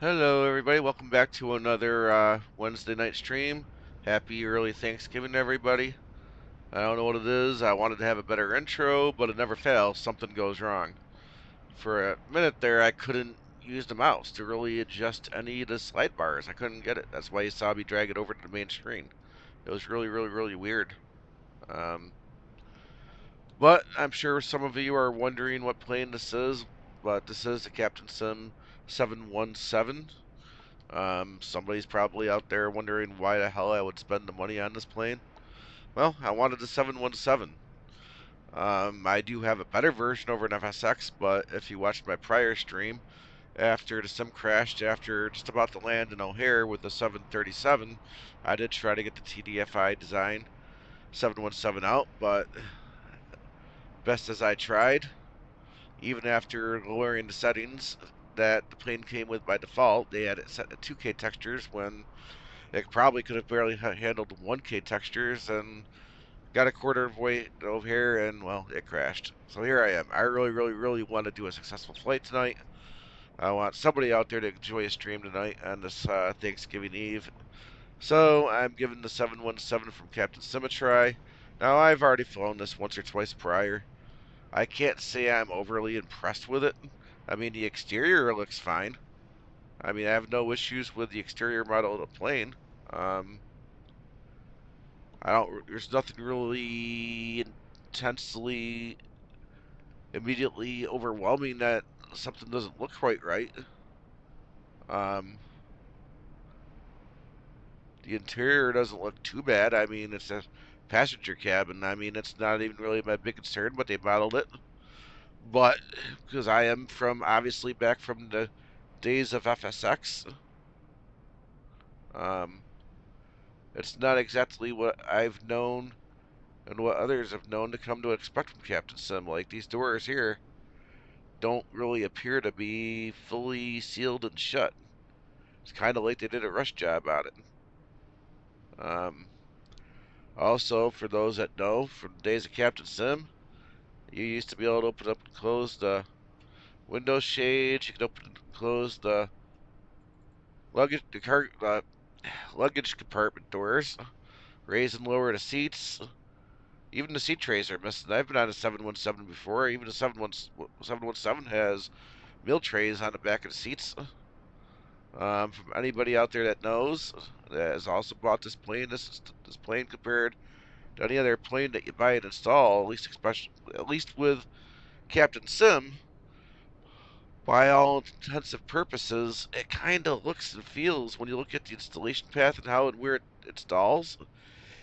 Hello, everybody. Welcome back to another Wednesday night stream. Happy early Thanksgiving, everybody. I don't know what it is. I wanted to have a better intro, but it never fails. Something goes wrong. For a minute there, I couldn't use the mouse to really adjust any of the slide bars. I couldn't get it. That's why you saw me drag it over to the main screen. It was really weird. Um, but I'm sure some of you are wondering what plane this is. But this is the Captain Sim 717. Somebody's probably out there wondering why the hell I would spend the money on this plane. Well, I wanted the 717. I do have a better version over in FSX, but if you watched my prior stream, after the sim crashed after just about to land in O'Hare with the 737, I did try to get the TDFI design 717 out, but best as I tried, even after lowering the settings that the plane came with by default, they had it set at 2K textures when it probably could have barely handled 1K textures and got a quarter of way over here and, well, it crashed. So here I am. I really want to do a successful flight tonight. I want somebody out there to enjoy a stream tonight on this Thanksgiving Eve. So I'm giving the 717 from Captain Symmetry. Now, I've already flown this once or twice prior. I can't say I'm overly impressed with it. I mean, the exterior looks fine. I mean, I have no issues with the exterior model of the plane. Um, I don't. There's nothing really intensely, immediately overwhelming that something doesn't look quite right. Um, the interior doesn't look too bad. I mean, it's a passenger cabin. I mean, it's not even really my big concern, but they modeled it. But because I am from obviously back from the days of FSX, um, it's not exactly what I've known and what others have known to come to expect from Captain Sim. Like these doors here don't really appear to be fully sealed and shut. It's kind of like they did a rush job on it. Um, Also, for those that know, from the days of Captain Sim, you used to be able to open up and close the window shades. You could open and close the luggage compartment doors, raise and lower the seats. Even the seat trays are missing. I've been on a 717 before. Even the 717 has meal trays on the back of the seats. From anybody out there that knows that has also bought this plane, this plane compared to any other plane that you buy and install, at least with Captain Sim, by all intents and purposes, it kind of looks and feels when you look at the installation path and how and where it installs.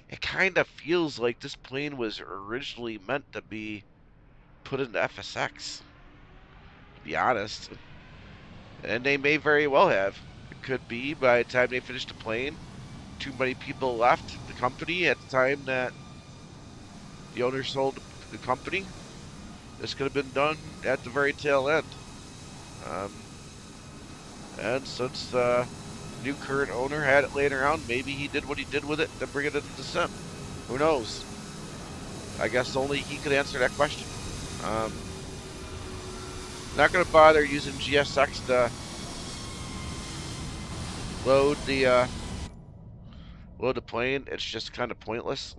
It kind of feels like this plane was originally meant to be put into FSX. To be honest, and they may very well have. It could be by the time they finished the plane, too many people left the company at the time that the owner sold the company. This could have been done at the very tail end. Um, and since the new current owner had it laying around, maybe he did what he did with it to bring it into the sim. Who knows? I guess only he could answer that question. Um, Not going to bother using GSX to load the uh, load the plane. It's just kind of pointless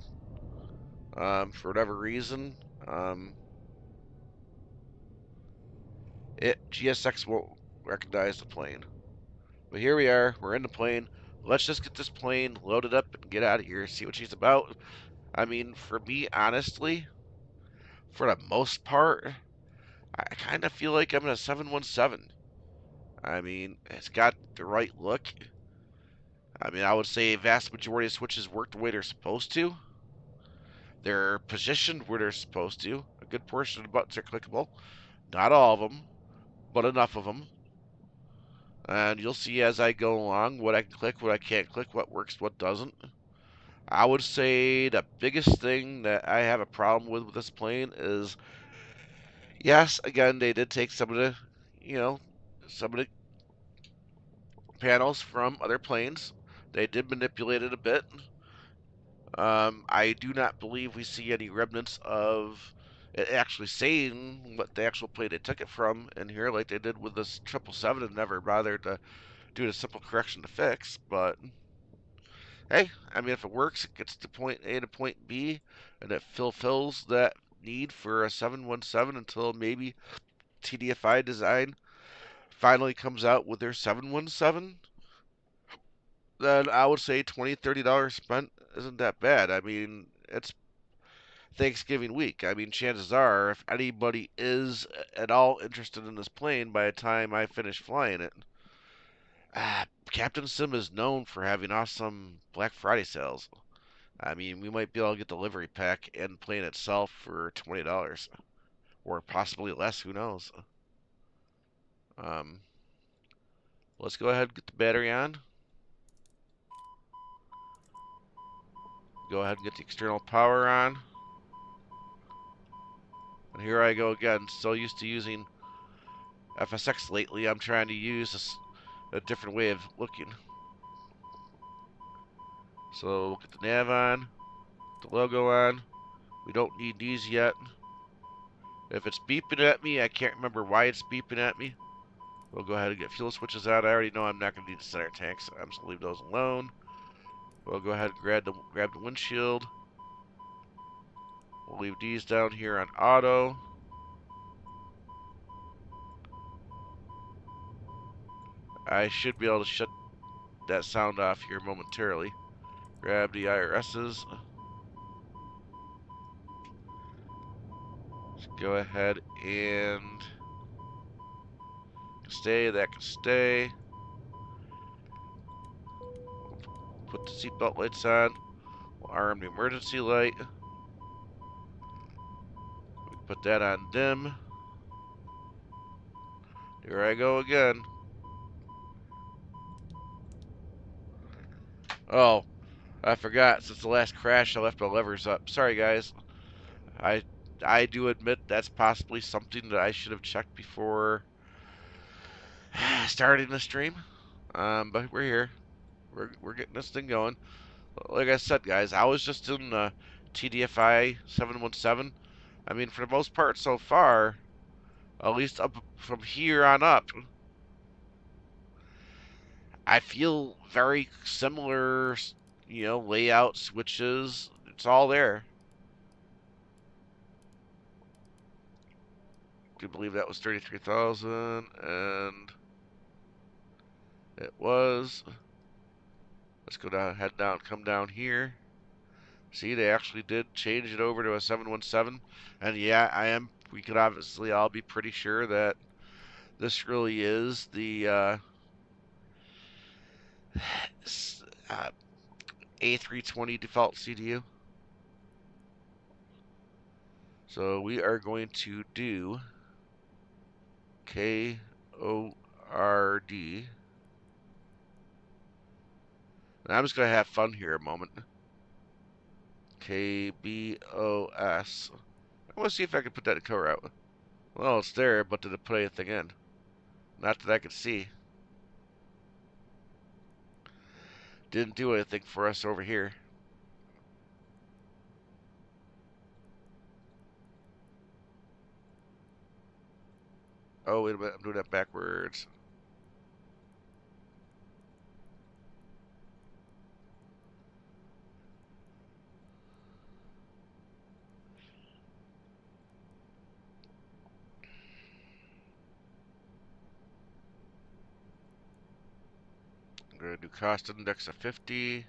for whatever reason. Um, GSX won't recognize the plane. But here we are. We're in the plane. Let's just get this plane loaded up and get out of here. See what she's about. I mean, for me, honestly, for the most part, I kind of feel like I'm in a 717. I mean, it's got the right look. I mean, I would say a vast majority of switches work the way they're supposed to. They're positioned where they're supposed to. A good portion of the buttons are clickable. Not all of them, but enough of them. And you'll see as I go along what I can click, what I can't click, what works, what doesn't. I would say the biggest thing that I have a problem with this plane is, yes, again, they did take some of the, some of the panels from other planes. They did manipulate it a bit. I do not believe we see any remnants of it actually saying what the actual plane they took it from in here, like they did with this 777 and never bothered to do a simple correction to fix, but hey, I mean, if it works, it gets to point A to point B, and it fulfills that need for a 717 until maybe TDFI Design finally comes out with their 717, then I would say $20, $30 spent isn't that bad. I mean, it's Thanksgiving week. I mean, chances are, if anybody is at all interested in this plane by the time I finish flying it, Captain Sim is known for having awesome Black Friday sales. I mean, we might be able to get the delivery pack and plane itself for $20, or possibly less. Who knows? Um, let's go ahead and get the battery on. Go ahead and get the external power on. And here I go again. So used to using FSX lately, I'm trying to use a different way of looking. So we'll get the nav on, the logo on. We don't need these yet. If it's beeping at me, I can't remember why it's beeping at me. We'll go ahead and get fuel switches out. I already know I'm not going to need to set our tanks. I'm just going to leave those alone. We'll go ahead and grab the windshield. We'll leave these down here on auto. I should be able to shut that sound off here momentarily. Grab the IRSs. Let's go ahead and stay. That can stay. Put the seatbelt lights on. We'll arm the emergency light. We put that on dim. Here I go again. Oh, I forgot. Since the last crash, I left my levers up. Sorry, guys. I I do admit that's possibly something that I should have checked before starting the stream. But we're here. We're getting this thing going. Like I said, guys, I was just in TDFI 717. I mean, for the most part so far, at least up from here on up, I feel very similar, layout switches. It's all there. Do you believe that was 33,000? And it was. Let's go down, head down, come down here. See, they actually did change it over to a 717. And yeah, we could obviously all be pretty sure that this really is the A320 default CDU. So we are going to do KORD. And I'm just going to have fun here a moment. KBOS. I want to see if I can put that in co-route. Well, it's there, but did it put anything in? Not that I could see. Didn't do anything for us over here. Oh, wait a minute. I'm doing that backwards. I'm going to do cost index of 50.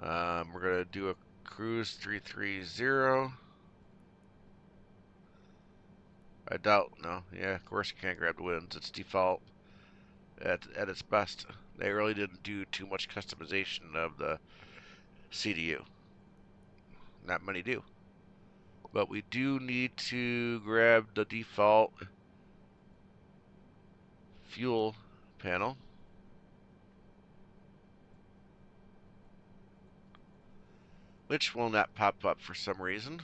We're going to do a cruise 330. I doubt, no. Yeah, of course you can't grab the winds. It's default at its best. They really didn't do too much customization of the CDU. Not many do. But we do need to grab the default fuel panel. Which will not pop up for some reason.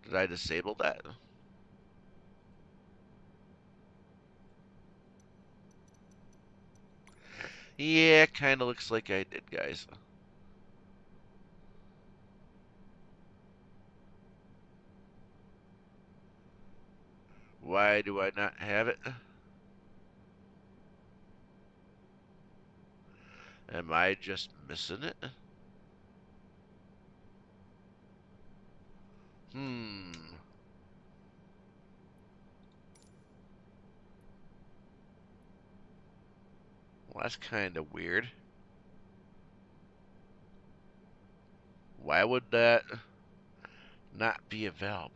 Did I disable that? Yeah, kind of looks like I did, guys. Why do I not have it? Am I just missing it? Hmm. Well, that's kind of weird. Why would that not be available?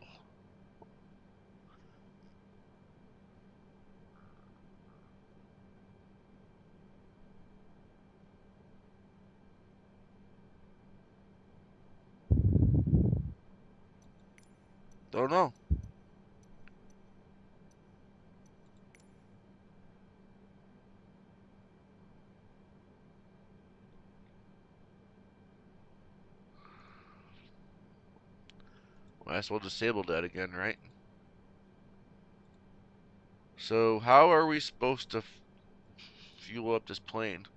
Don't know. Might as well disable that again, right? So how are we supposed to fuel up this plane?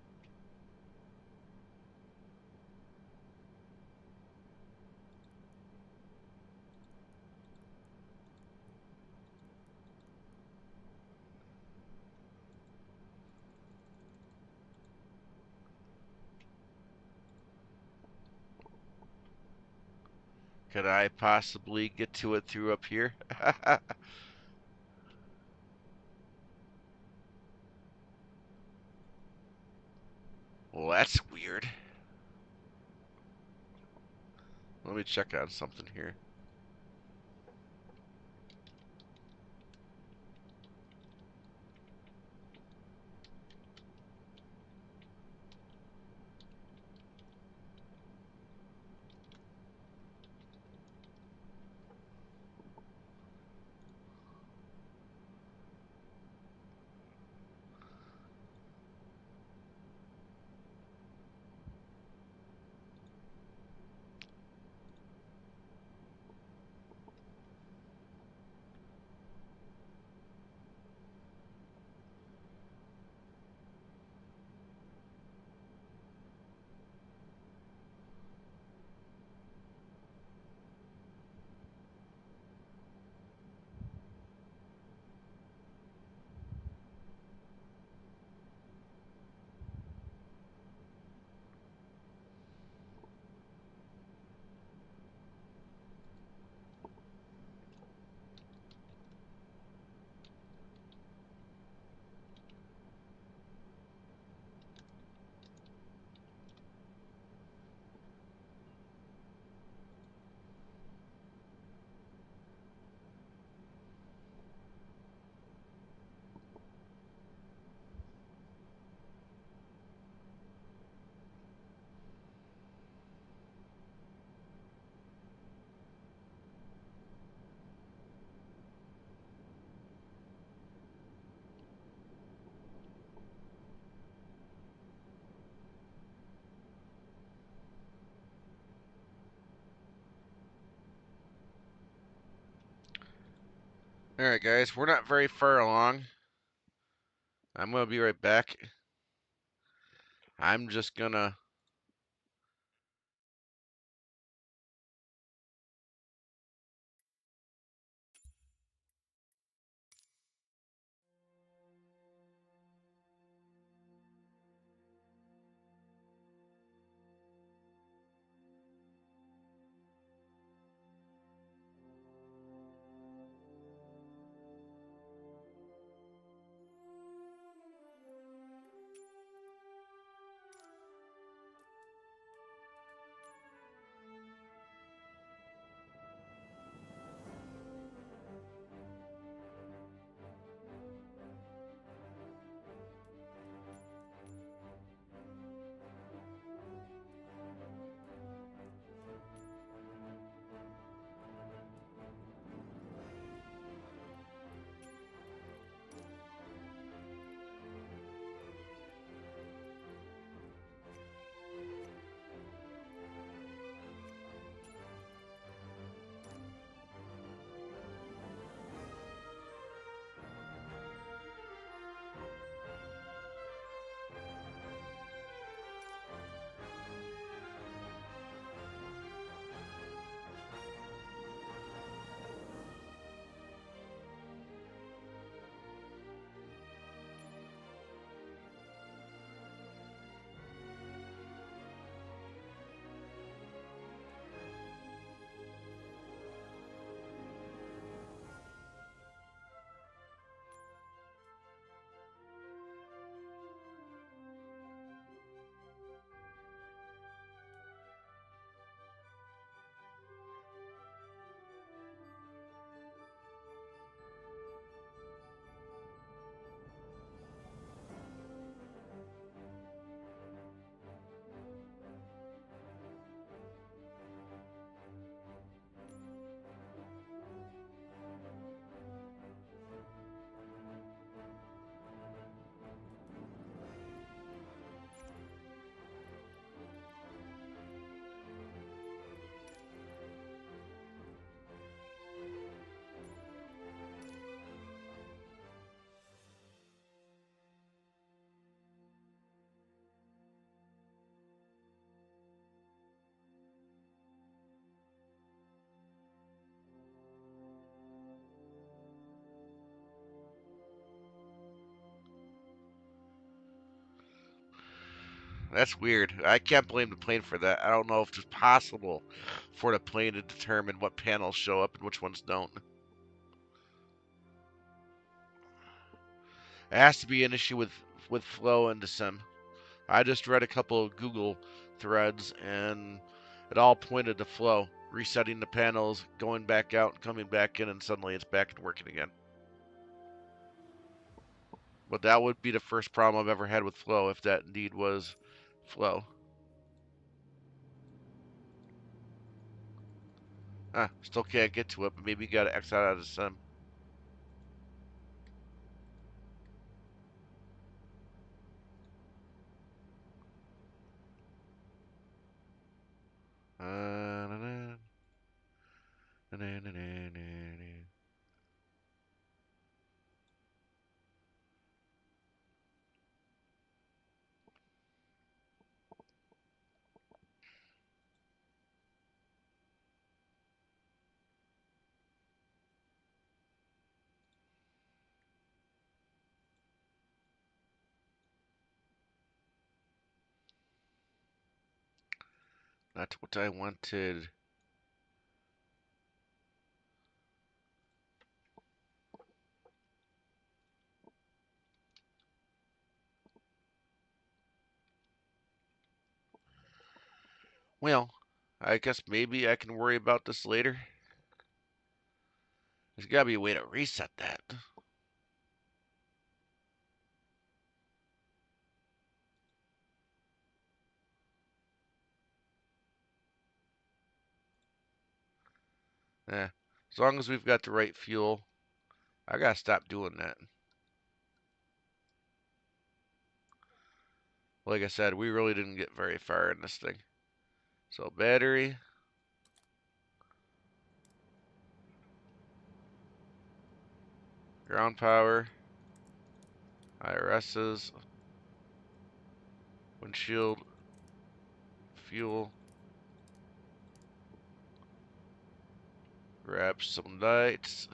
Could I possibly get to it through up here? Well, that's weird. Let me check on something here. Alright, guys, we're not very far along. I'm gonna be right back. I'm just gonna. That's weird. I can't blame the plane for that. I don't know if it's possible for the plane to determine what panels show up and which ones don't. It has to be an issue with flow into sim. I just read a couple of Google threads and it all pointed to flow, resetting the panels, going back out and coming back in, and suddenly it's back and working again. But that would be the first problem I've ever had with flow if that indeed was flow. Still can't get to it, but maybe you gotta X out of the sim. Not what I wanted. Well, I guess maybe I can worry about this later. There's gotta be a way to reset that. Eh, as long as we've got the right fuel, I gotta stop doing that. Like I said, we really didn't get very far in this thing. So battery, ground power, IRSs, windshield, fuel, grab some lights.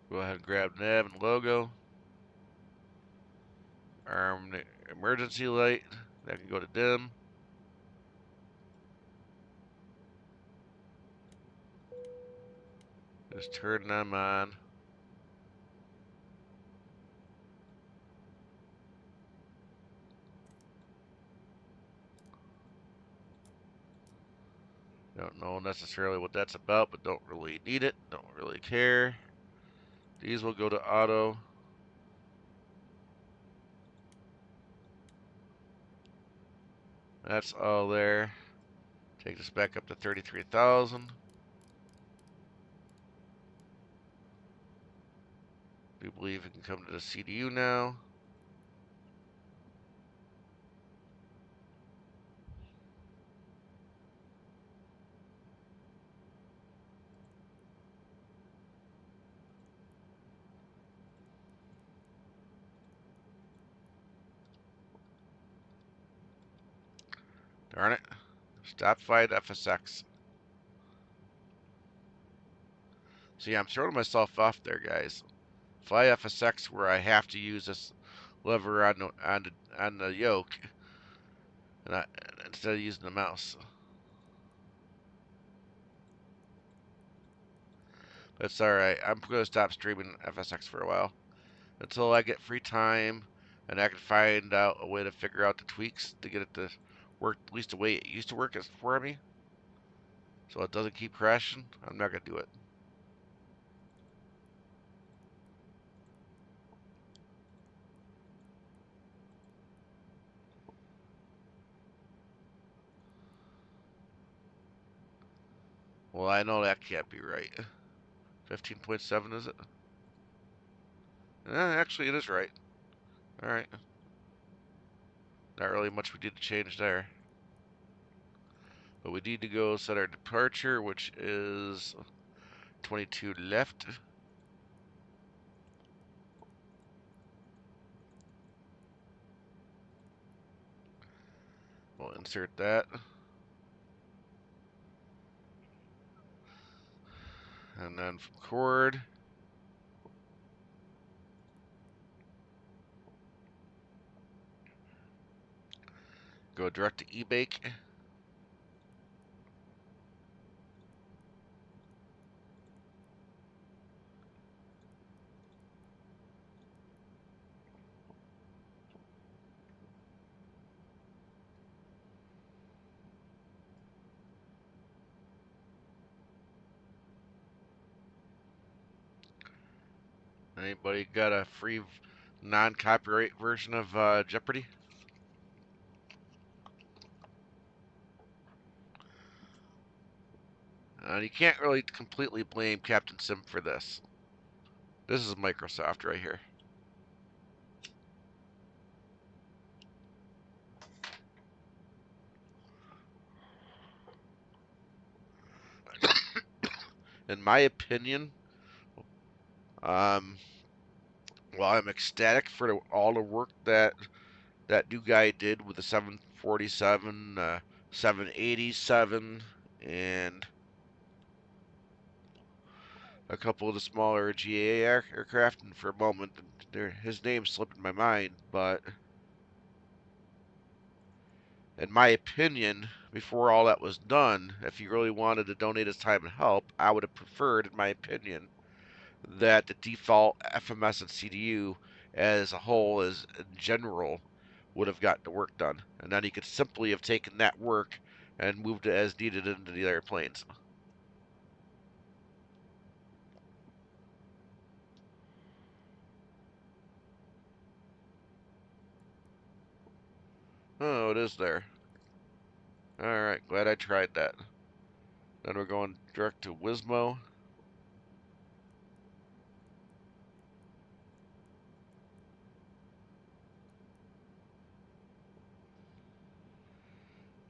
Go ahead and grab nav and logo. The emergency light, that can go to dim. Just turn them on. Don't know necessarily what that's about, but don't really need it. Don't really care. These will go to auto. That's all there. Take this back up to 33,000. We believe we can come to the CDU now. Darn it. Stop fight FSX. See, I'm throwing myself off there, guys. Fly FSX where I have to use this lever on the yoke and instead of using the mouse. But it's alright. I'm going to stop streaming FSX for a while until I get free time and I can find out a way to figure out the tweaks to get it to work at least the way it used to work for me, so it doesn't keep crashing. I'm not going to do it. Well, I know that can't be right. 15.7 is it? Actually, it is right. Alright. Not really much we need to change there. But we need to go set our departure, which is 22 left. We'll insert that. And then from cord, go direct to eBake. Anybody got a free non-copyright version of Jeopardy? You can't really completely blame Captain Sim for this. This is Microsoft right here. In my opinion, um, well, I'm ecstatic for all the work that that new guy did with the 747, 787, and a couple of the smaller GA aircraft. And for a moment, his name slipped in my mind. But in my opinion, before all that was done, if he really wanted to donate his time and help, I would have preferred, in my opinion, that the default FMS and CDU as a whole, as in general, would have gotten the work done. And then he could simply have taken that work and moved it as needed into the other planes. Oh, it is there. Alright, glad I tried that. Then we're going direct to Wismo.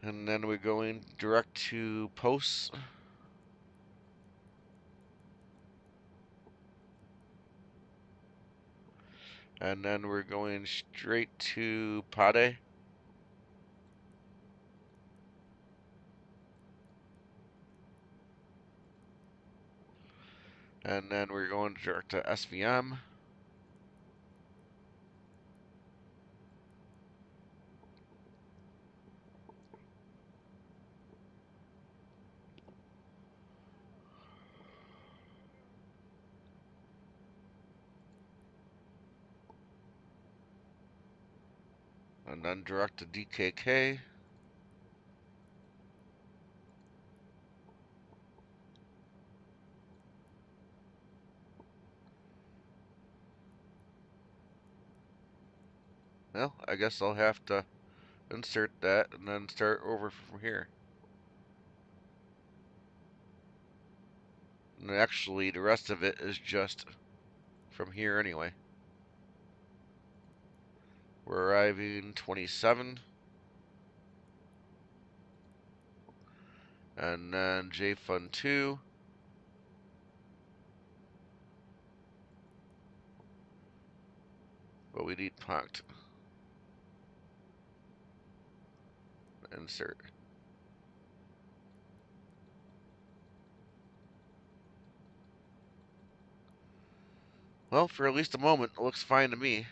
And then we're going direct to posts. And then we're going straight to Pade. And then we're going direct to SVM. And then direct to DKK. Well, I guess I'll have to insert that and then start over from here. And actually, the rest of it is just from here anyway. We're arriving 27. And then JFun 2. But we need punct. Insert. Well, for at least a moment, it looks fine to me.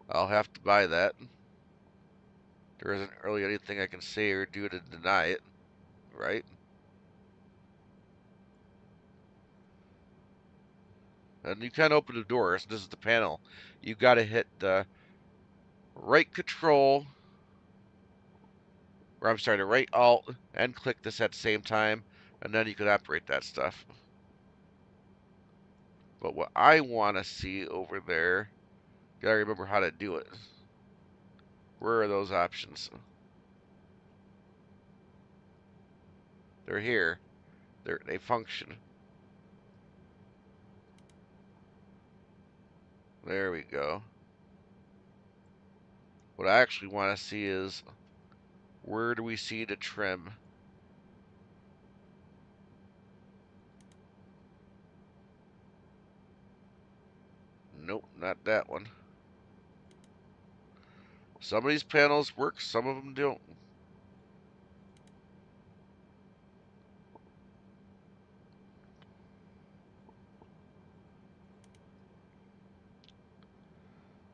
I'll have to buy that. There isn't really anything I can say or do to deny it, right? And you can open the doors. This is the panel. You got to hit the right control, or I'm sorry, the right alt, and click this at the same time, and then you can operate that stuff. But what I want to see over there, gotta remember how to do it. Where are those options? They're here. They function. There we go. What I actually want to see is, where do we see the trim? Nope, not that one. Some of these panels work, some of them don't.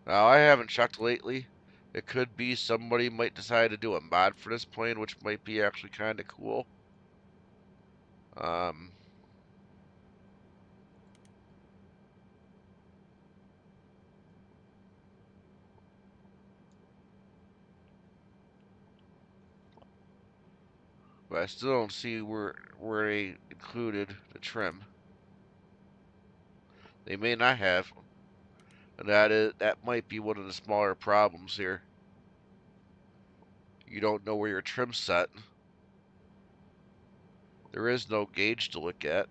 Now, I haven't checked lately. It could be somebody might decide to do a mod for this plane, which might be actually kind of cool. Um, but I still don't see where they included the trim. They may not have, and that might be one of the smaller problems here. You don't know where your trim's set. There is no gauge to look at.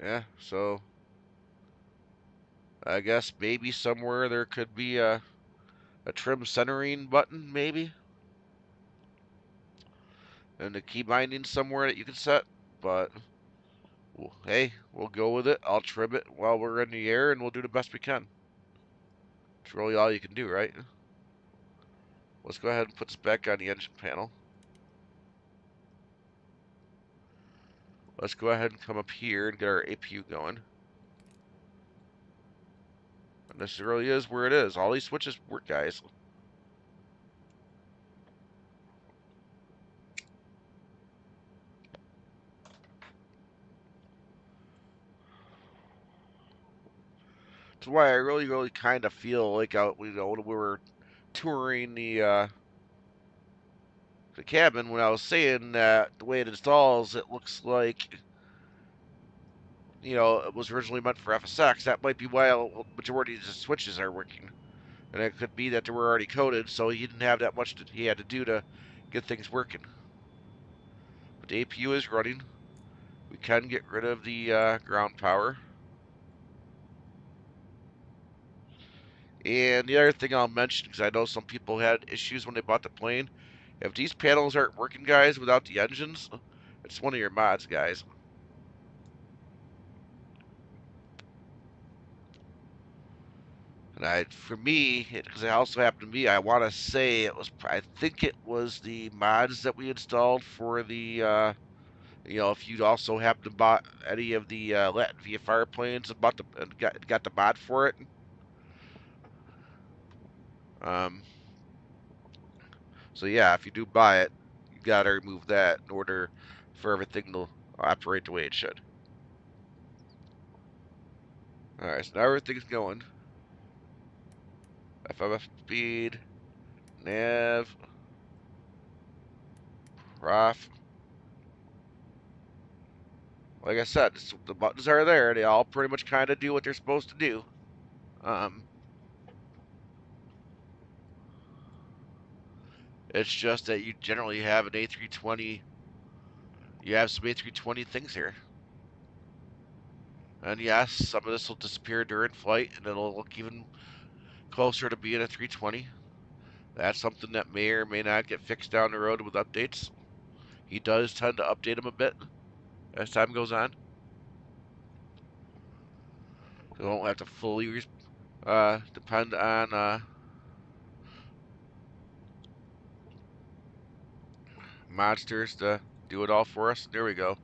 Yeah, so I guess maybe somewhere there could be a trim centering button, maybe, and a key binding somewhere that you can set. But well, hey, we'll go with it. I'll trim it while we're in the air, and we'll do the best we can. It's really all you can do, right? Let's go ahead and put this back on the engine panel. Let's go ahead and come up here and get our APU going. And this really is where it is. All these switches work, guys. That's why I really kind of feel like when we were touring the cabin, when I was saying that the way it installs, it looks like it was originally meant for FSX. That might be why a majority of the switches are working. And it could be that they were already coded, so he didn't have that much he had to do to get things working. But the APU is running. We can get rid of the ground power. And the other thing I'll mention, because I know some people had issues when they bought the plane, if these panels aren't working, guys, without the engines, it's one of your mods, guys. And for me, because it also happened to me, I want to say I think it was the mods that we installed for if you'd also happen to bought any of the Latvia fireplanes and got the mod for it. Um, so yeah, if you do buy it, you gotta remove that in order for everything to operate the way it should. All right, so now everything's going. FMF speed, nav, prof. Like I said, the buttons are there. They all pretty much kind of do what they're supposed to do. Um, it's just that you generally have an A320. You have some A320 things here. And yes, some of this will disappear during flight, and it'll look even closer to being a 320. That's something that may or may not get fixed down the road with updates. He does tend to update them a bit as time goes on. So don't have to fully depend on monsters to do it all for us. There we go.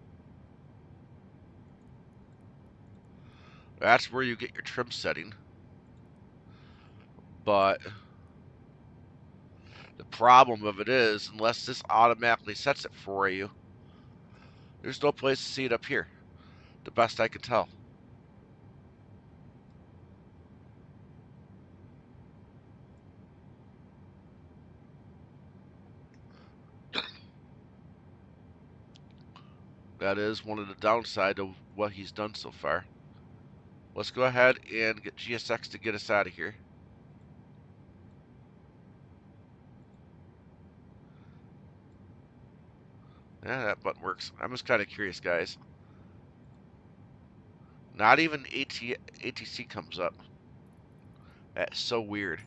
That's where you get your trim setting. But the problem of it is, unless this automatically sets it for you, there's no place to see it up here. The best I can tell. That is one of the downside of what he's done so far. Let's go ahead and get GSX to get us out of here. Yeah, that button works. I'm just kind of curious, guys. Not even ATC comes up. That's so weird.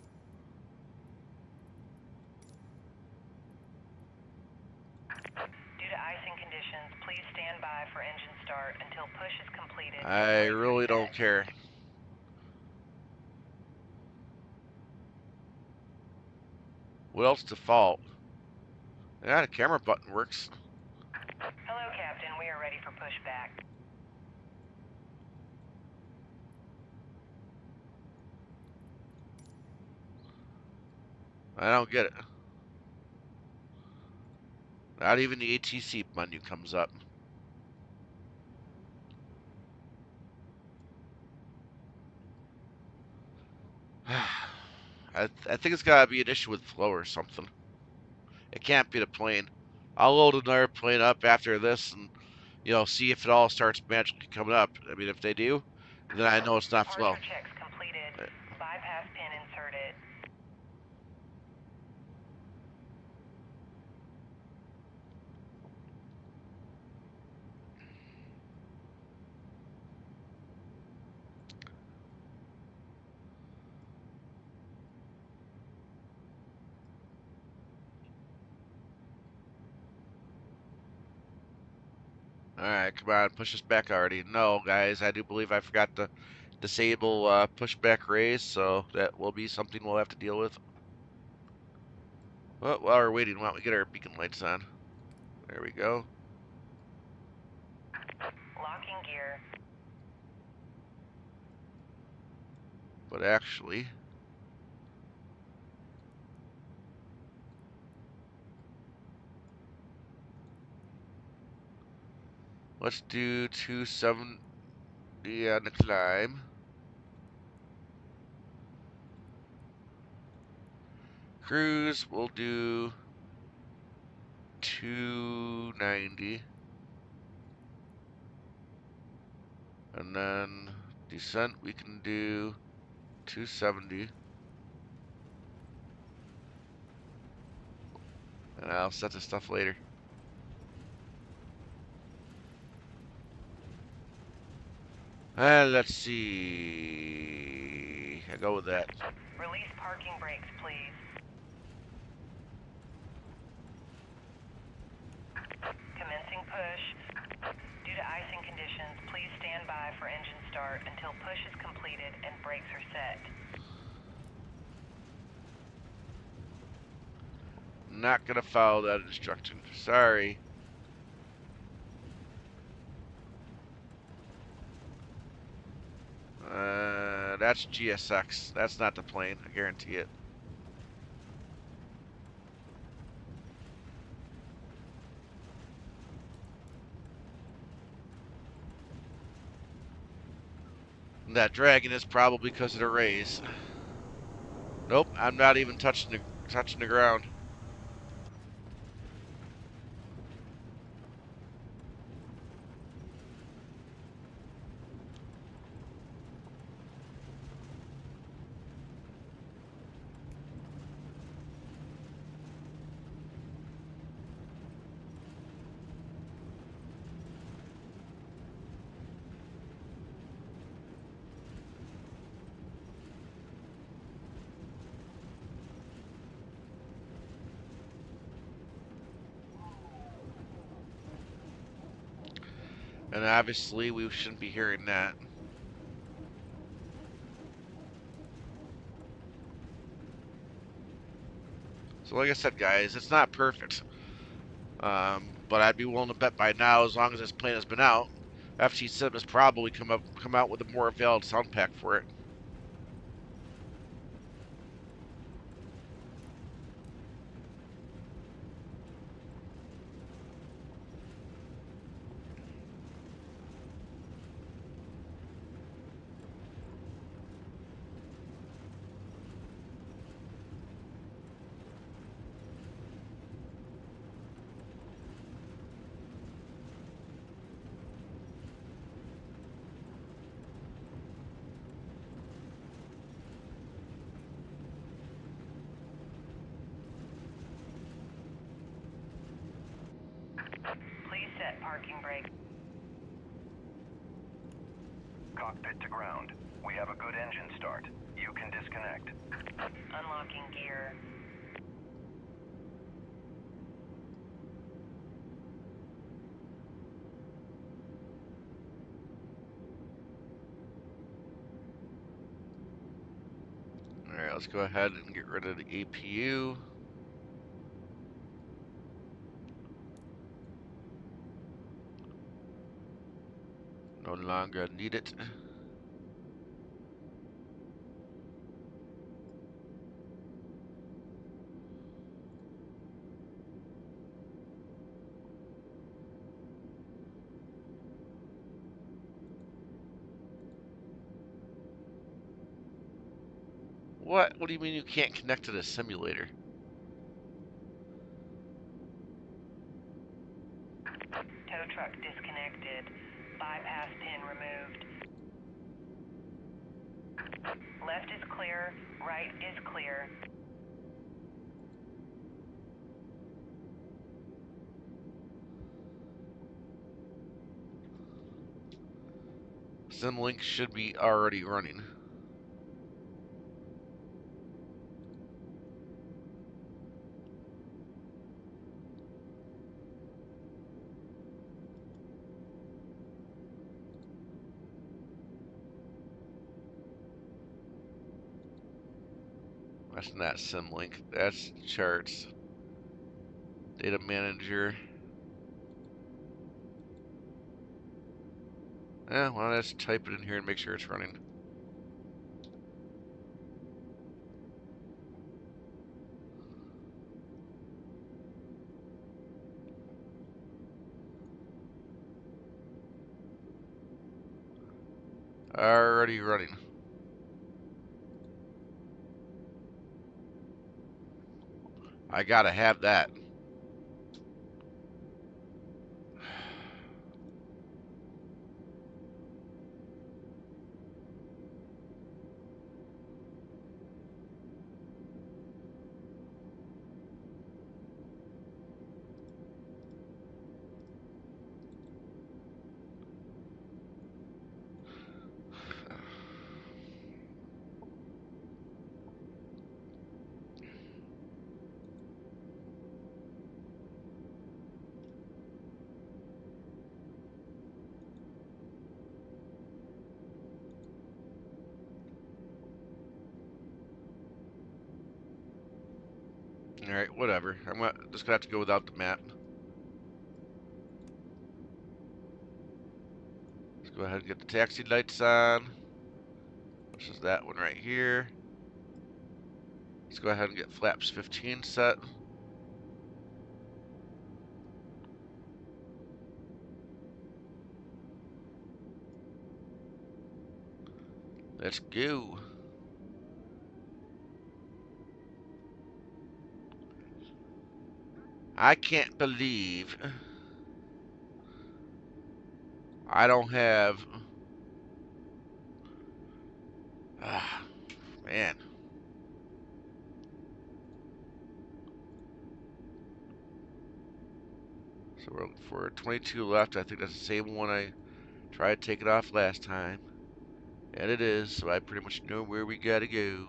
Due to icing conditions, start until push is completed. I really don't care. What else default? Yeah, the camera button works. Hello, Captain. We are ready for pushback. I don't get it. Not even the ATC menu comes up. I think it's gotta be an issue with flow or something. It can't be the plane. I'll load another plane up after this and, see if it all starts magically coming up. I mean, if they do, then I know it's not flow. Departure checks completed. Bypass pin inserted. Alright, come on, push us back already. No, guys, I do believe I forgot to disable pushback raise, so that will be something we'll have to deal with. Well, while we're waiting, why don't we get our beacon lights on? There we go. Locking gear. But actually, let's do 270 on the climb. Cruise, we'll do 290. And then descent, we can do 270. And I'll set the stuff later. And let's see. I go with that. Release parking brakes, please. Commencing push. Due to icing conditions, please stand by for engine start until push is completed and brakes are set. Not gonna follow that instruction. Sorry. That's GSX. That's not the plane. I guarantee it. And that dragging is probably because of the raise. Nope, I'm not even touching the ground. And obviously, we shouldn't be hearing that. So like I said, guys, it's not perfect. But I'd be willing to bet by now, as long as this plane has been out, FT Sim has probably come out with a more valid sound pack for it. Please set parking brake. Cockpit to ground. We have a good engine start. You can disconnect. Unlocking gear. Alright, let's go ahead and get rid of the APU. No longer need it. What? What do you mean you can't connect to the simulator? Tow truck disconnected. Bypass pin removed. Left is clear. Right is clear. Simlink should be already running. That's not Simlink. That's charts. Data manager. Well, let's type it in here and make sure it's running. Already running. I gotta have that. Alright, whatever. I'm just gonna have to go without the map. Let's go ahead and get the taxi lights on. This is that one right here. Let's go ahead and get flaps 15 set. Let's go. I can't believe I don't have... Ah, man. So we're looking for 22 left. I think that's the same one I tried to take it off last time. And it is, so I pretty much know where we gotta go.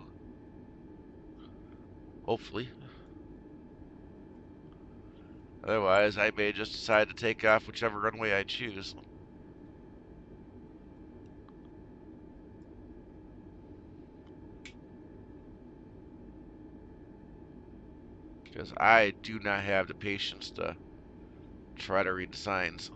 Hopefully. Otherwise, I may just decide to take off whichever runway I choose. Because I do not have the patience to try to read the signs.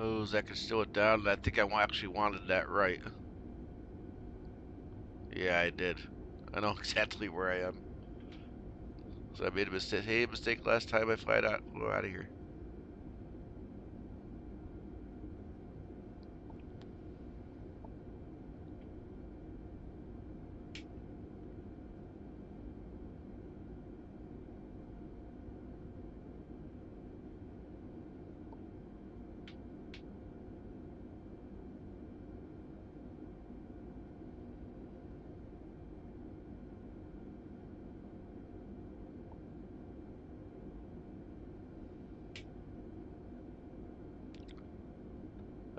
Oh, that can still it down. I think I actually wanted that right. Yeah, I did. I know exactly where I am. So I made a mistake. Hey, mistake last time I flew out of here.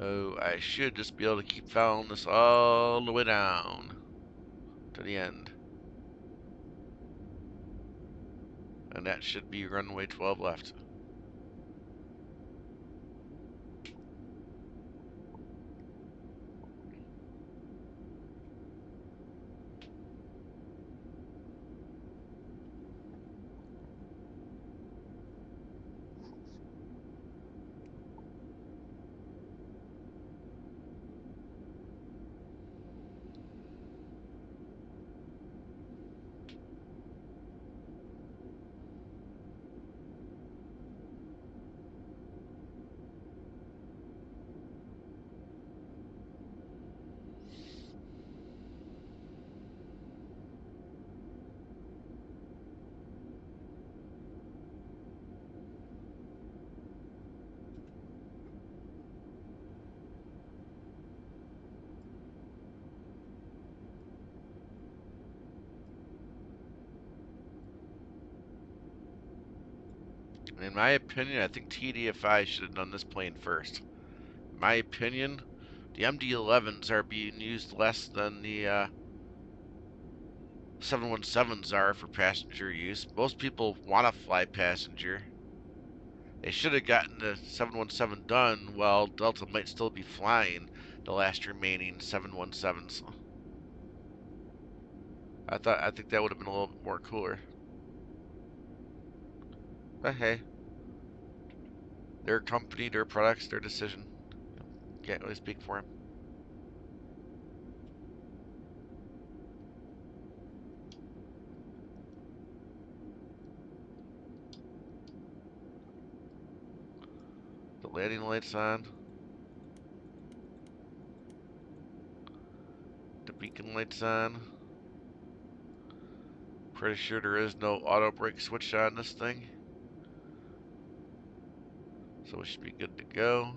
Oh, I should just be able to keep following this all the way down to the end. And that should be runway 12 left. In my opinion, I think TDFI should have done this plane first. In my opinion, the MD-11s are being used less than the 717s are for passenger use. Most people want to fly passenger. They should have gotten the 717 done while Delta might still be flying the last remaining 717s. I think that would have been a little bit more cooler. But hey, their company, their products, their decision. Can't really speak for them. The landing lights on. The beacon lights on. Pretty sure there is no auto brake switch on this thing. So we should be good to go.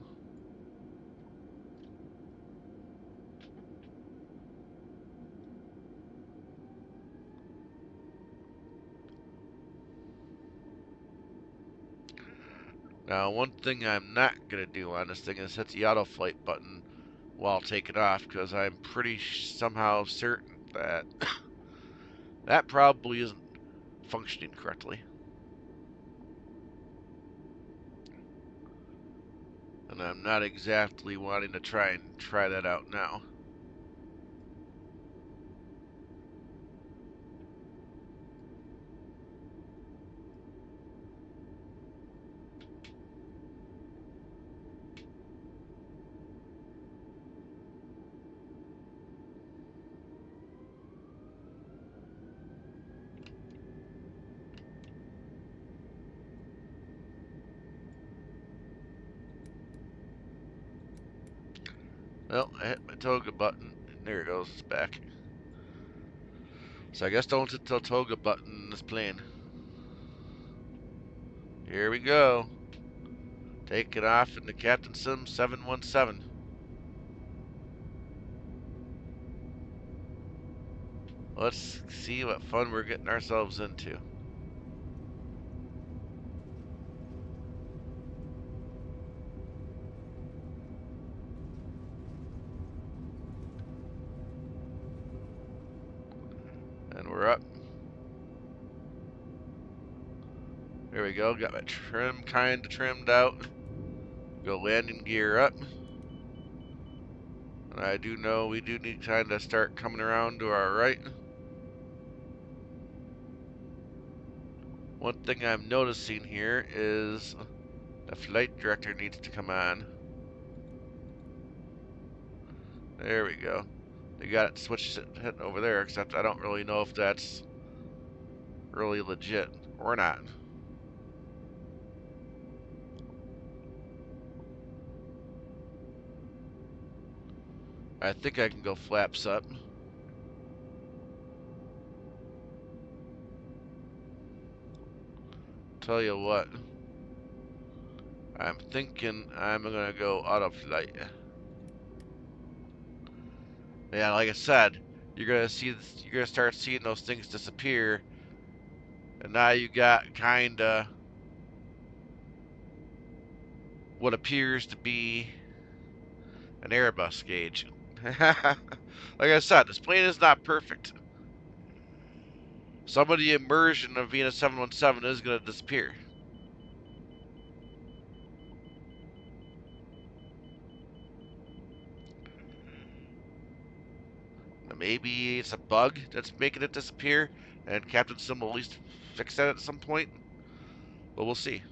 Now, one thing I'm not going to do on this thing is hit the auto flight button while taking off, because I'm pretty somehow certain that that probably isn't functioning correctly. And I'm not exactly wanting to try that out now. Well, I hit my toga button, and there it goes, it's back. So I guess don't hit the toga button in this plane. Here we go. Taking off in the Captain Sim 717. Let's see what fun we're getting ourselves into. And we're up. There we go. Got my trim kind of trimmed out. Go landing gear up. And I do know we do need time to start coming around to our right. One thing I'm noticing here is the flight director needs to come on. There we go. They got it switched hitting over there, except I don't really know if that's really legit or not. I think I can go flaps up. Tell you what, I'm thinking I'm gonna go auto flight. Yeah, like I said, you're gonna start seeing those things disappear, and now you got kinda what appears to be an Airbus gauge. Like I said, this plane is not perfect. Some of the immersion of Venus 717 is gonna disappear. Maybe it's a bug that's making it disappear, and Captain Sim will at least fix that at some point. But we'll see.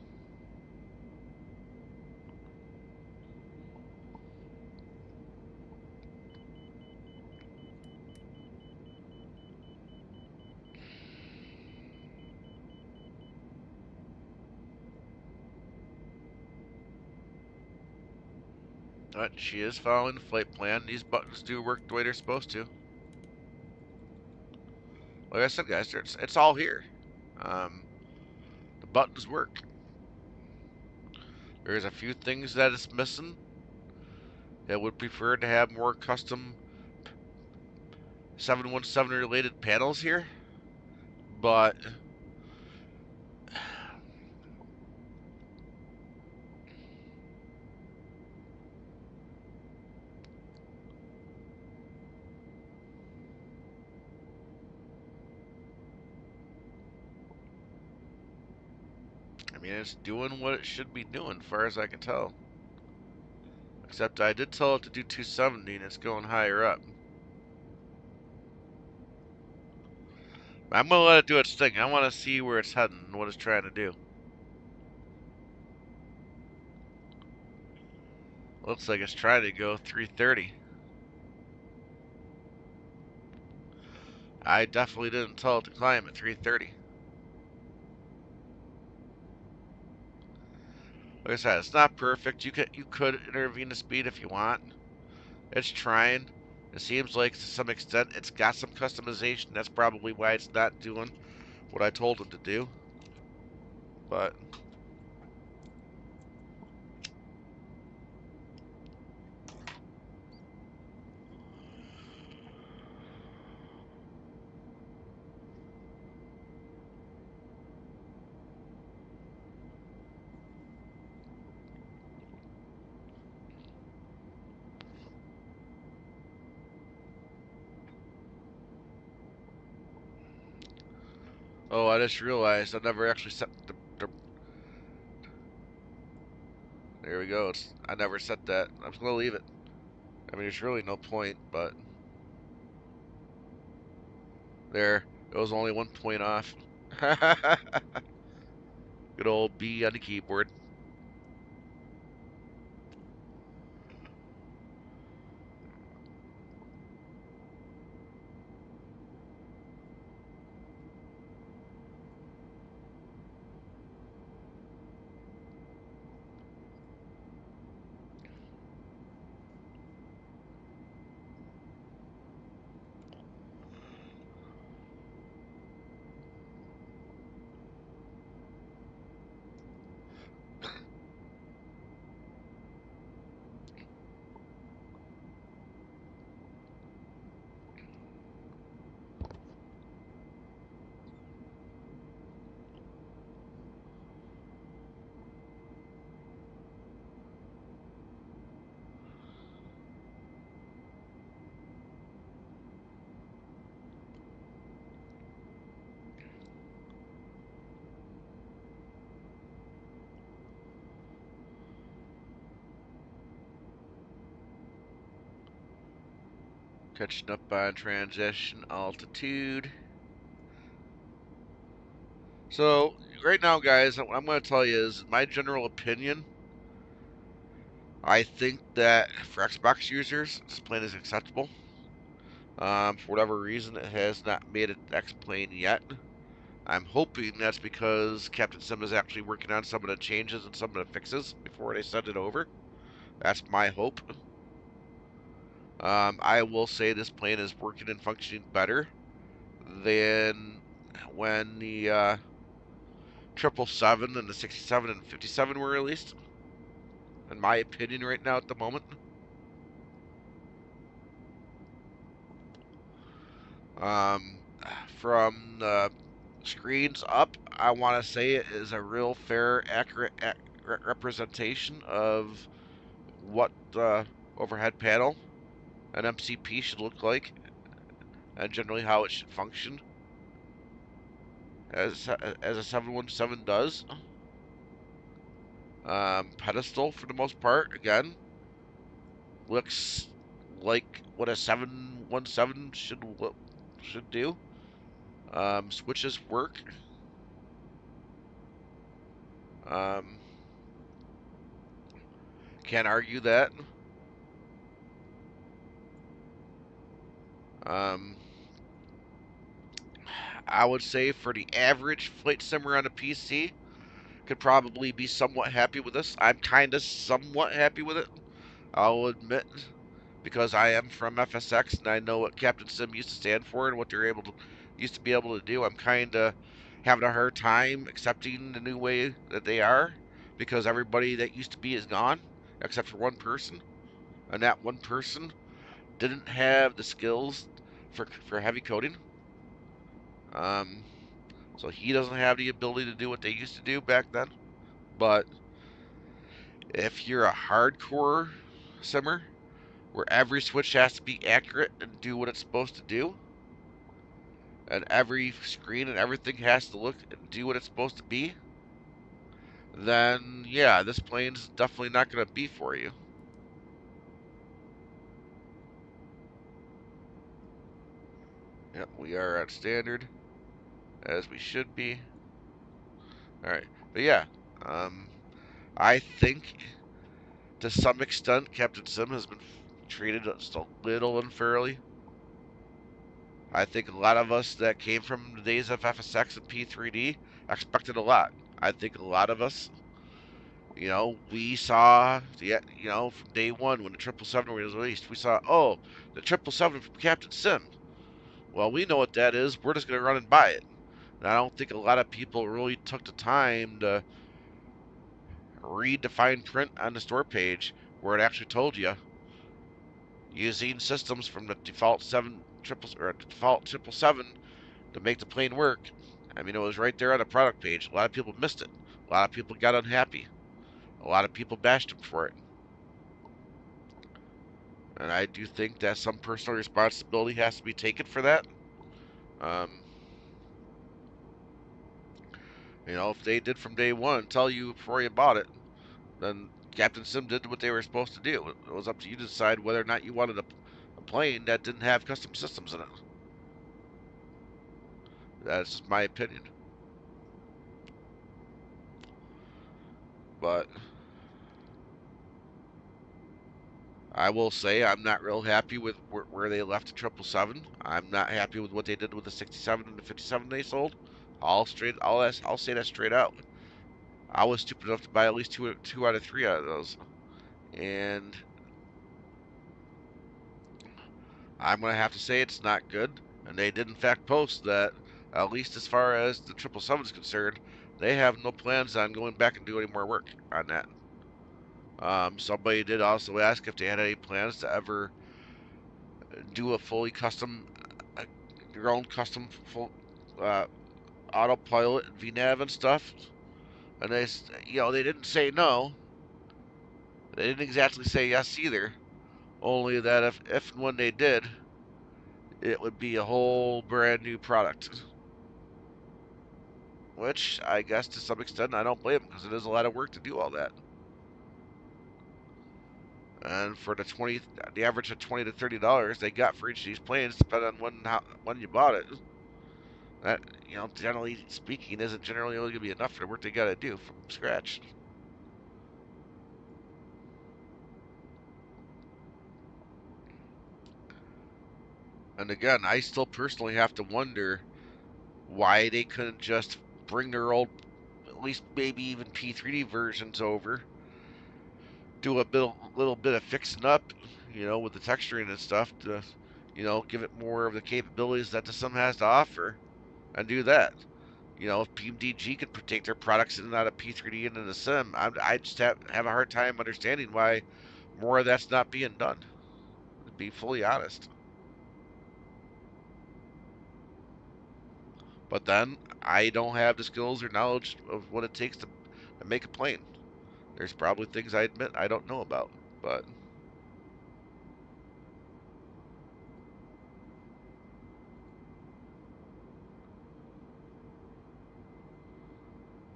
But she is following the flight plan. These buttons do work the way they're supposed to. Like I said, guys, it's all here. The buttons work. There's a few things that is missing. I would prefer to have more custom 717 related panels here, but I mean, it's doing what it should be doing, as far as I can tell. Except I did tell it to do 270, and it's going higher up. I'm gonna let it do its thing. I want to see where it's heading and what it's trying to do. Looks like it's trying to go 330. I definitely didn't tell it to climb at 330. Like I said, it's not perfect. You could intervene the speed if you want. It's trying. It seems like to some extent it's got some customization. That's probably why it's not doing what I told it to do. But oh, I just realized I never actually set the there we go. I never set that. I'm just gonna leave it. I mean, there's really no point, but there. It was only 1 point off. Good old B on the keyboard. Catching up on transition altitude. So, right now, guys, what I'm going to tell you is my general opinion. I think that for Xbox users, this plane is acceptable. For whatever reason, it has not made it X-plane yet. I'm hoping that's because Captain Sim is actually working on some of the changes and some of the fixes before they send it over. That's my hope. I will say this plane is working and functioning better than when the 777 and the 67 and 57 were released, in my opinion, right now at the moment. Um, from the screens up, I want to say it is a real fair, accurate representation of what the overhead panel an MCP should look like, and generally how it should function, as a 717 does. Pedestal, for the most part, again, looks like what a 717 should do. Switches work. Um, can't argue that. Um, I would say for the average flight simmer on a PC, could probably be somewhat happy with this. I'm kind of somewhat happy with it, I'll admit, because I am from FSX and I know what Captain Sim used to stand for and what they're able to used to be able to do. I'm kind of having a hard time accepting the new way that they are because everybody that used to be is gone except for one person, and that one person didn't have the skills for heavy coding. Um, so he doesn't have the ability to do what they used to do back then. But if you're a hardcore simmer where every switch has to be accurate and do what it's supposed to do, and every screen and everything has to look and do what it's supposed to be, then yeah, this plane's definitely not going to be for you. Yep, we are at standard, as we should be. Alright, but yeah, um, I think to some extent Captain Sim has been treated just a little unfairly. I think a lot of us that came from the days of FSX and P3D expected a lot. I think a lot of us, we saw from day one when the 777 was released, we saw, oh, the 777 from Captain Sim. Well, we know what that is. We're just gonna run and buy it. And I don't think a lot of people really took the time to read the fine print on the store page where it actually told you using systems from the default default 777 to make the plane work. I mean, it was right there on the product page. A lot of people missed it. A lot of people got unhappy. A lot of people bashed him for it. And I do think that some personal responsibility has to be taken for that. Um, if they did from day one tell you before you bought it, then Captain Sim did what they were supposed to do. It was up to you to decide whether or not you wanted a plane that didn't have custom systems in it. That's just my opinion. But I will say I'm not real happy with where they left the 777. I'm not happy with what they did with the 67 and the 57 they sold. I'll say that straight out. I was stupid enough to buy at least two out of three out of those, and I'm gonna have to say it's not good. And they did in fact post that, at least as far as the 777 is concerned, they have no plans on going back and doing any more work on that. Somebody did also ask if they had any plans to ever do a fully custom, uh, your own custom full uh, autopilot and VNAV and stuff. And they didn't say no. They didn't exactly say yes either. Only that if and when they did, it would be a whole brand new product. Which I guess to some extent I don't blame them because it is a lot of work to do all that. And for the average of $20 to $30 they got for each of these planes, depending on when you bought it, that generally speaking, isn't generally only gonna be enough for the work they got to do from scratch. And again, I still personally have to wonder why they couldn't just bring their old, at least maybe even P3D versions over, do a little bit of fixing up, with the texturing and stuff to, give it more of the capabilities that the Sim has to offer, and do that. If PMDG could take their products in and out of P3D into the Sim, I just have a hard time understanding why more of that's not being done, to be fully honest. But then I don't have the skills or knowledge of what it takes to make a plane. There's probably things I admit I don't know about. But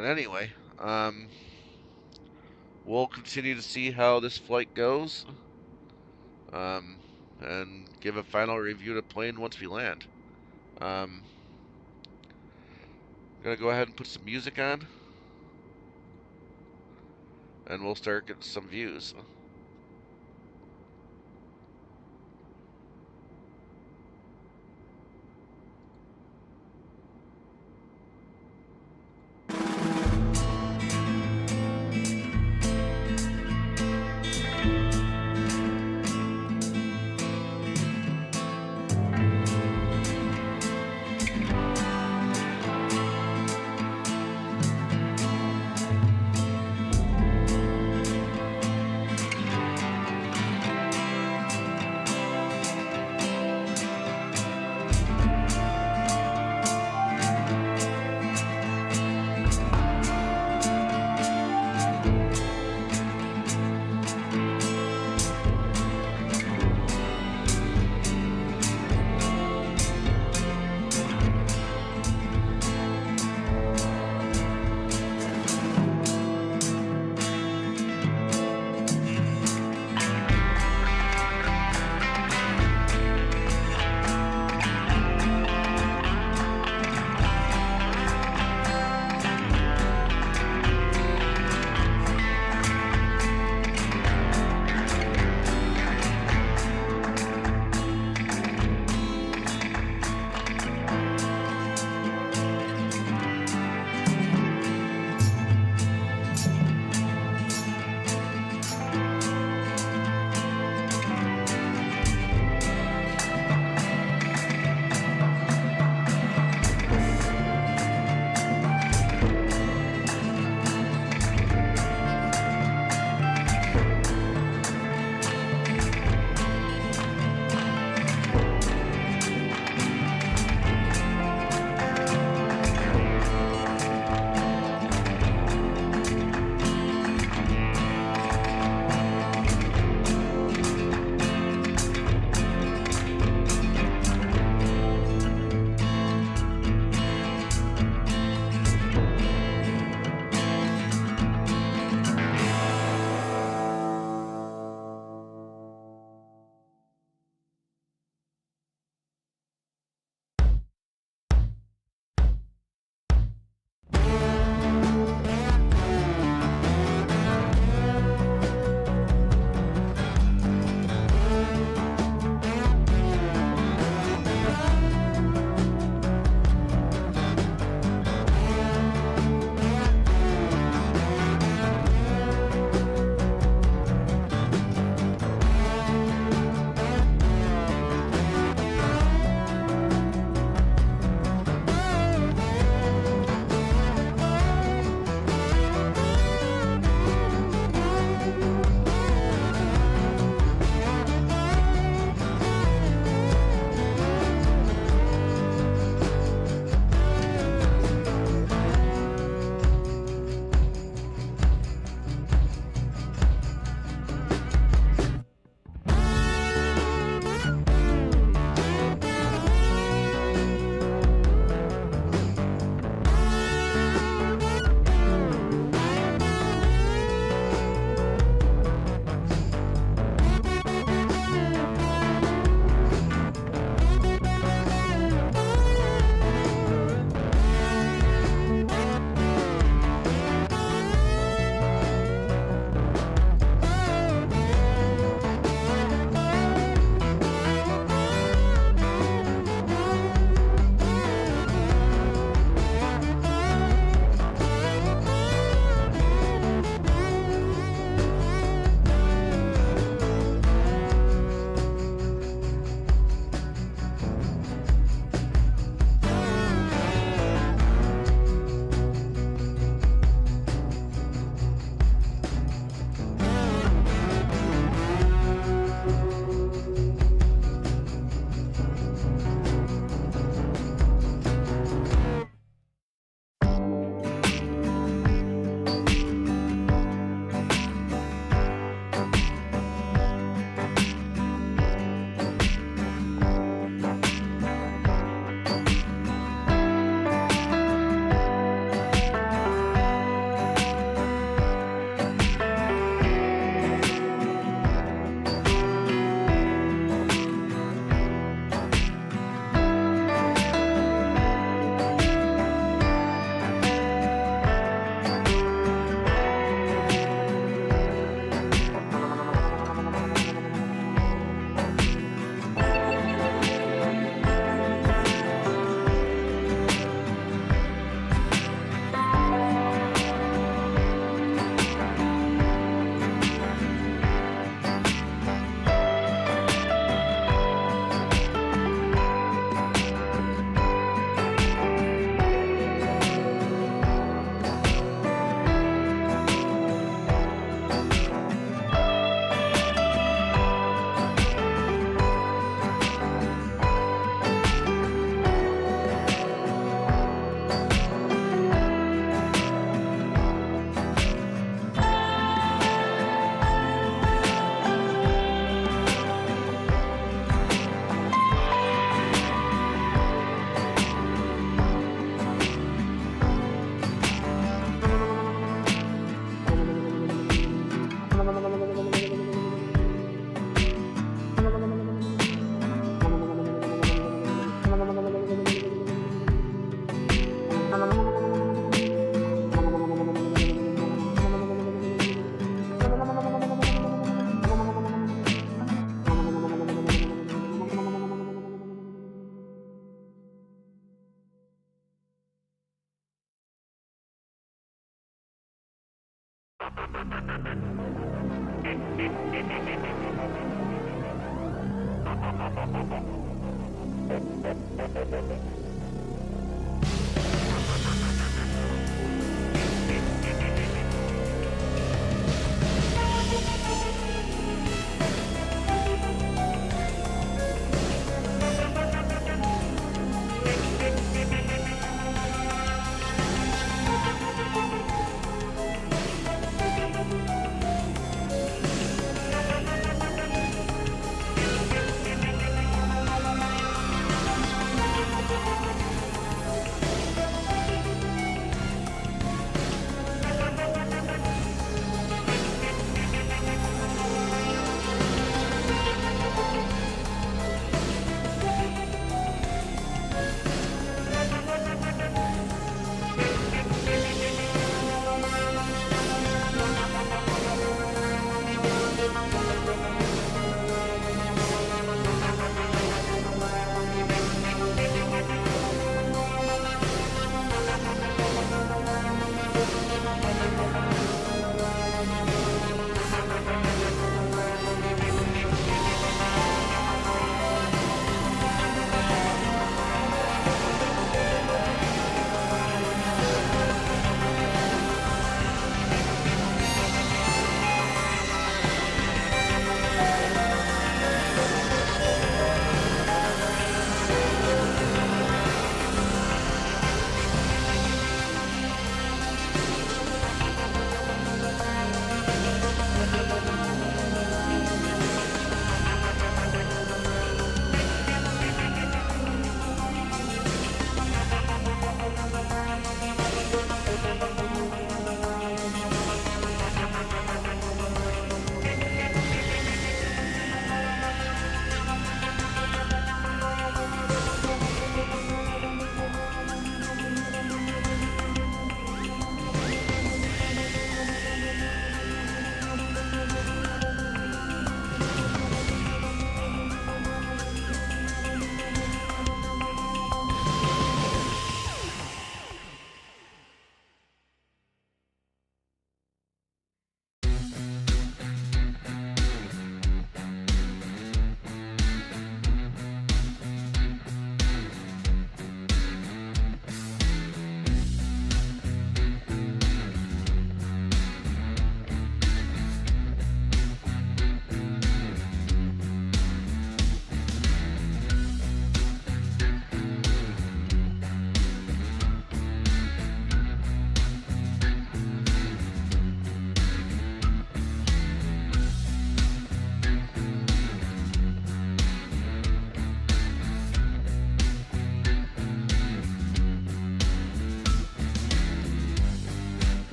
anyway, we'll continue to see how this flight goes, um, and give a final review of the plane once we land. I'm gonna go ahead and put some music on, and we'll start getting some views.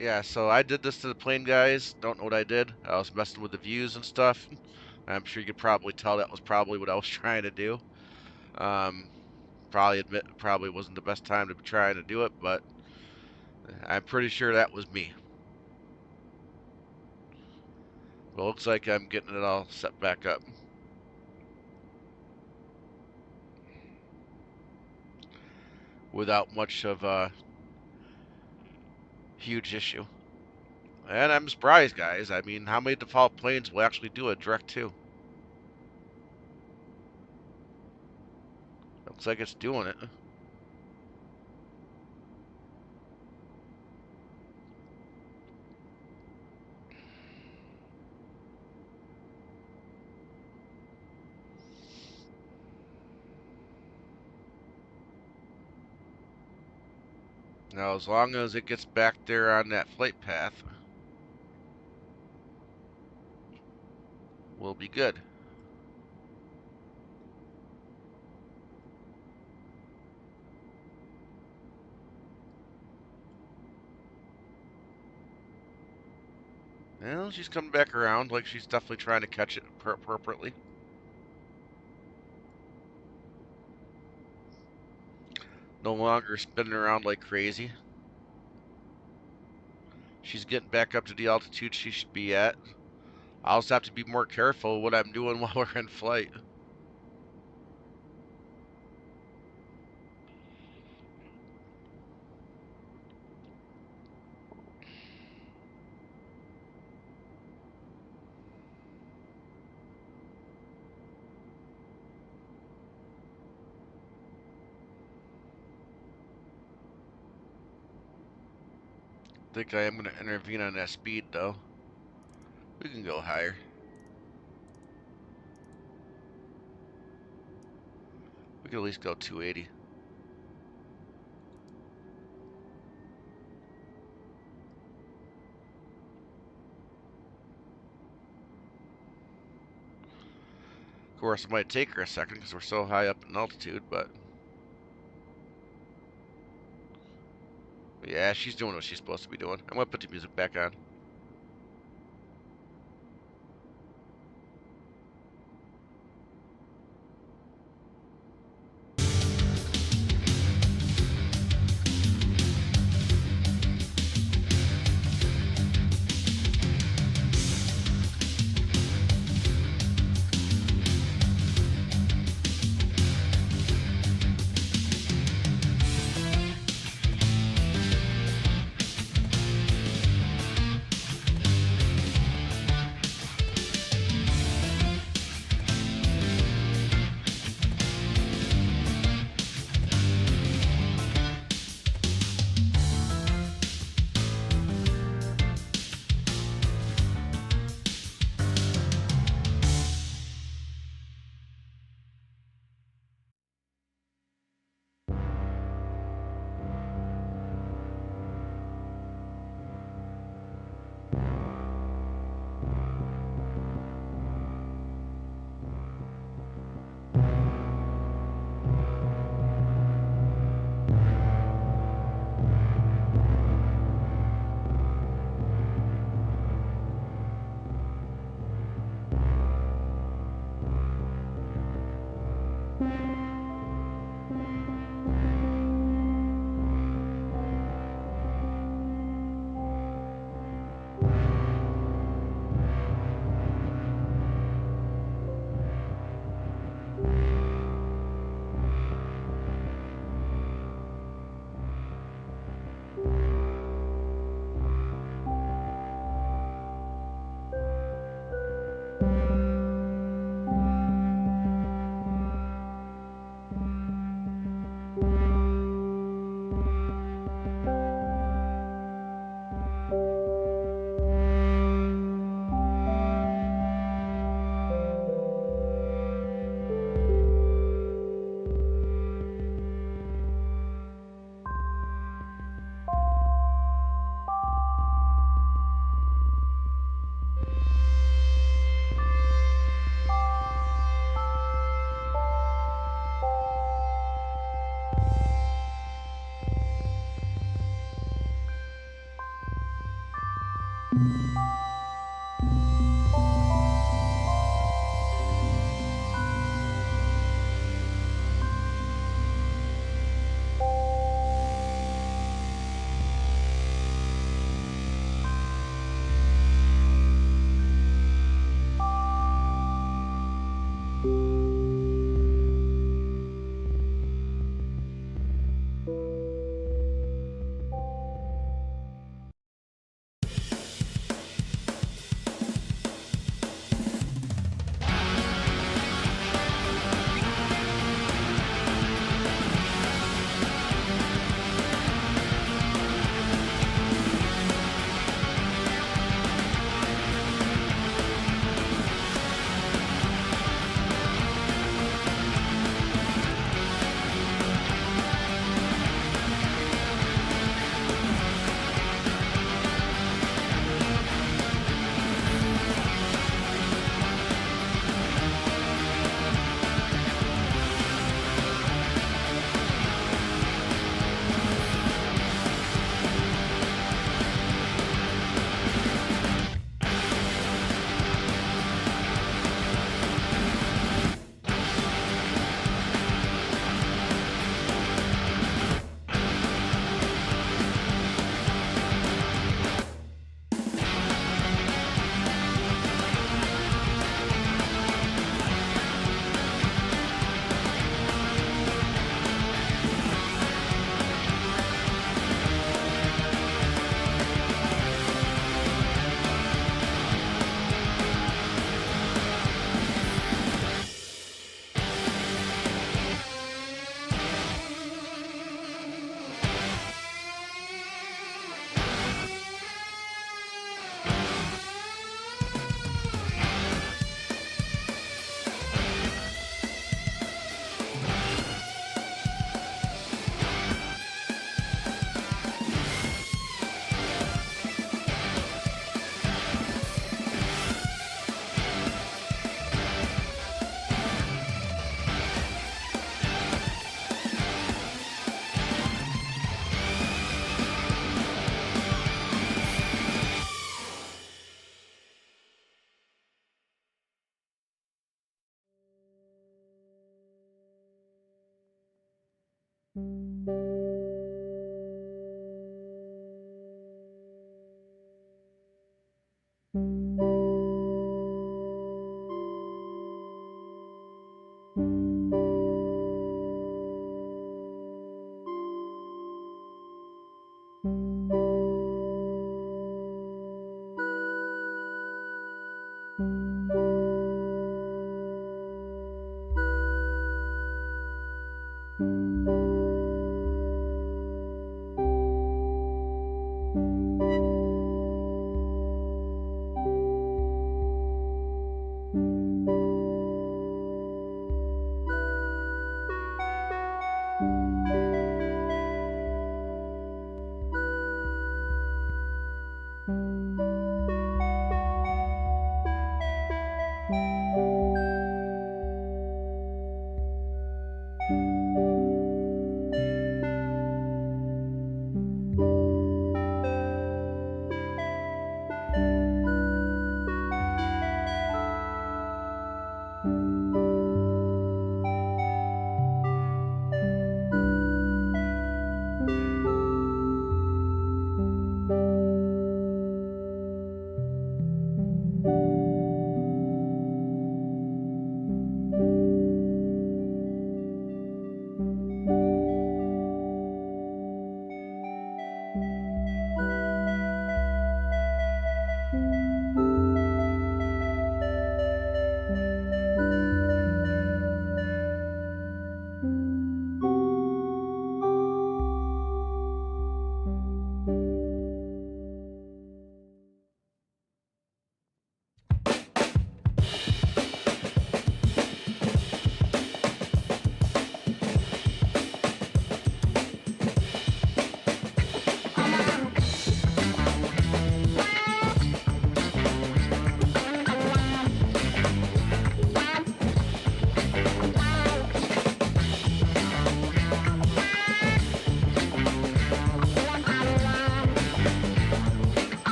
Yeah, so I did this to the plane, guys. Don't know what I did. I was messing with the views and stuff. I'm sure you could probably tell that was probably what I was trying to do. Um, probably wasn't the best time to be trying to do it, but I'm pretty sure that was me. Well, looks like I'm getting it all set back up without much of a huge issue. And I'm surprised, guys. I mean, how many default planes will actually do a direct 2? Looks like it's doing it. Now, as long as it gets back there on that flight path, we'll be good. Well, she's coming back around, like she's definitely trying to catch it appropriately. No longer spinning around like crazy. She's getting back up to the altitude she should be at. I also have to be more careful what I'm doing while we're in flight. I think I am going to intervene on that speed, though. We can go higher. We can at least go 280. Of course, it might take her a second because we're so high up in altitude, but yeah, she's doing what she's supposed to be doing. I'm going to put the music back on.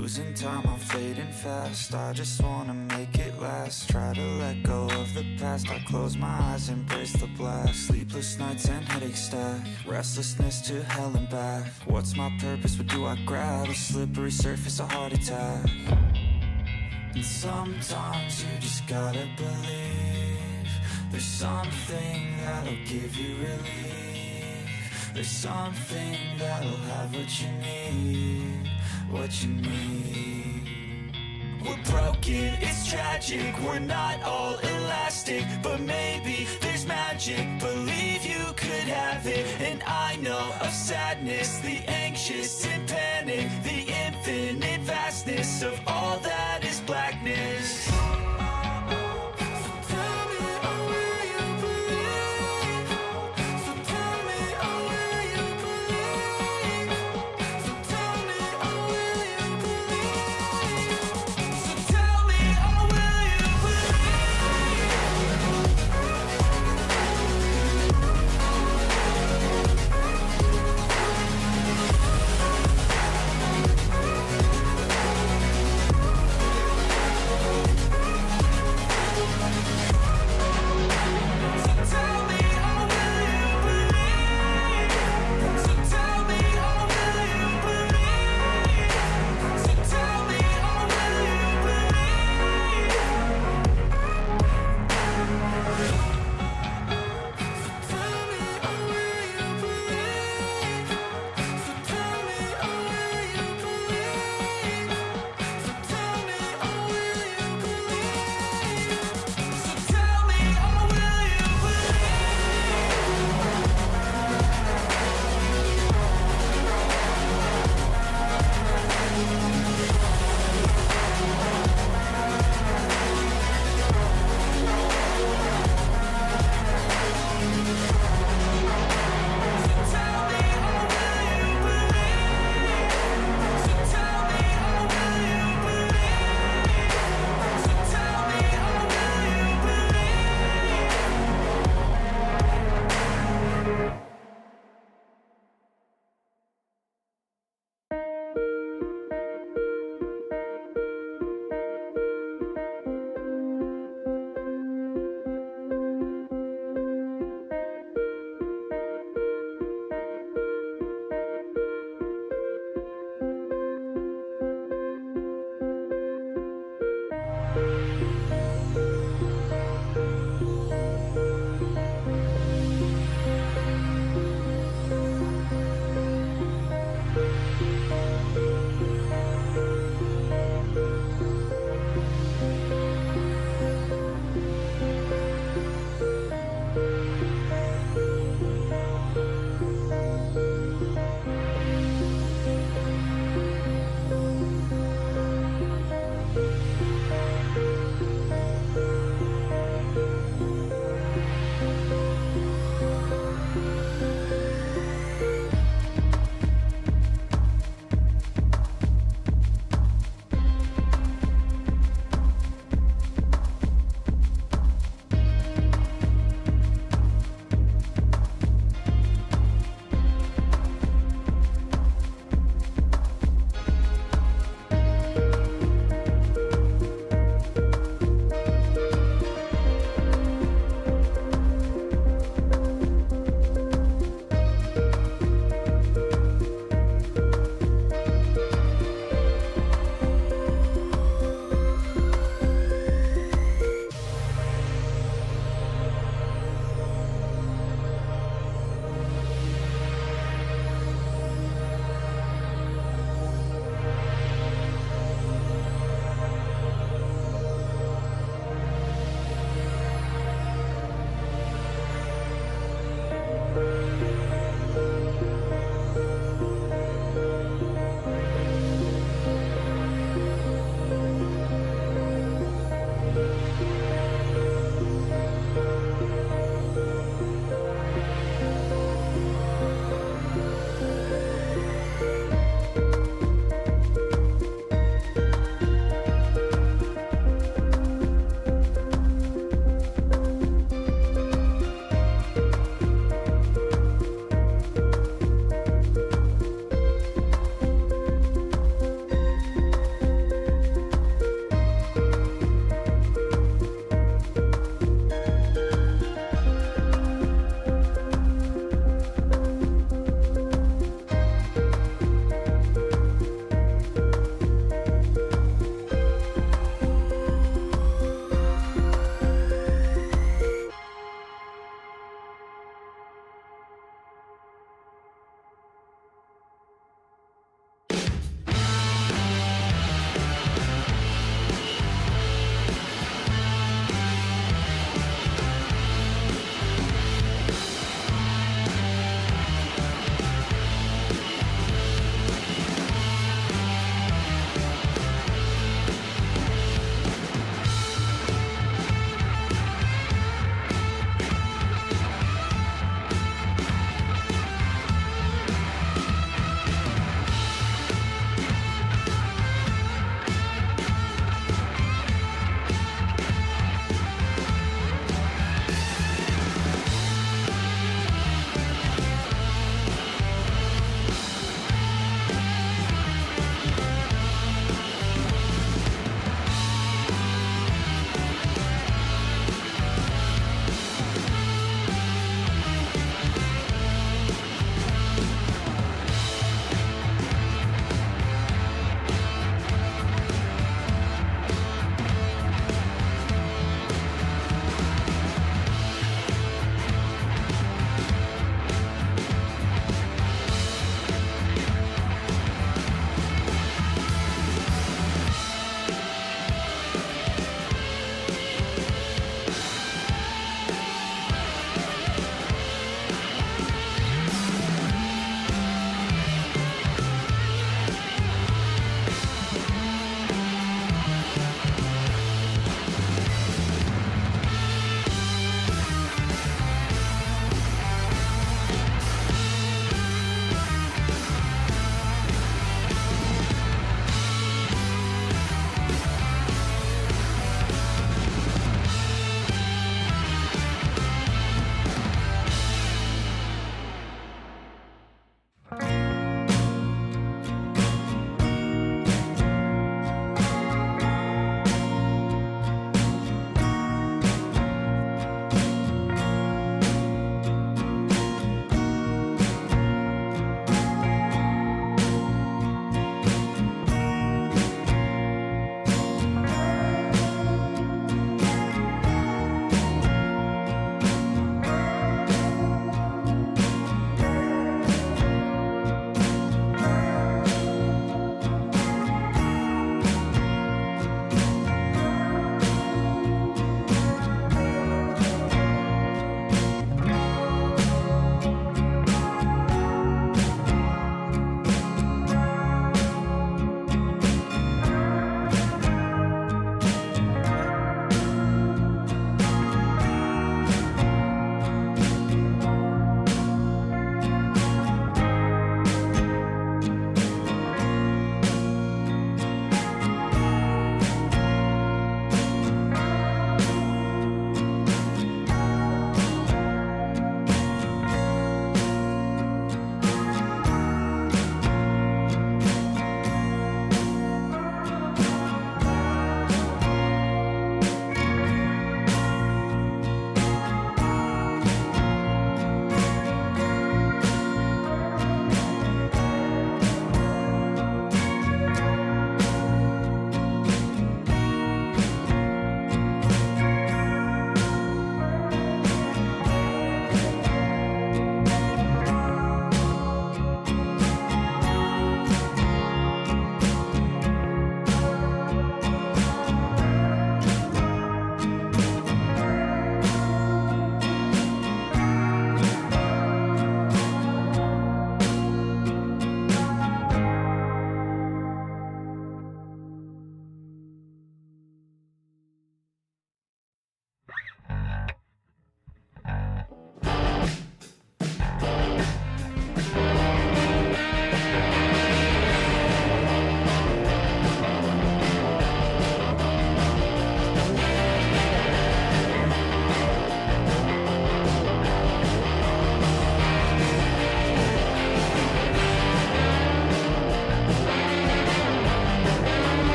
Losing time, I'm fading fast. I just wanna make it last. Try to let go of the past. I close my eyes, embrace the blast. Sleepless nights and headaches stack. Restlessness to hell and back. What's my purpose? What do I grab? A slippery surface, a heart attack. And sometimes you just gotta believe there's something that'll give you relief. There's something that'll have what you need, what you need. We're broken, it's tragic, we're not all elastic, but maybe there's magic. Believe you could have it, and I know of sadness, the anxious and panic, the infinite vastness of all that is blackness.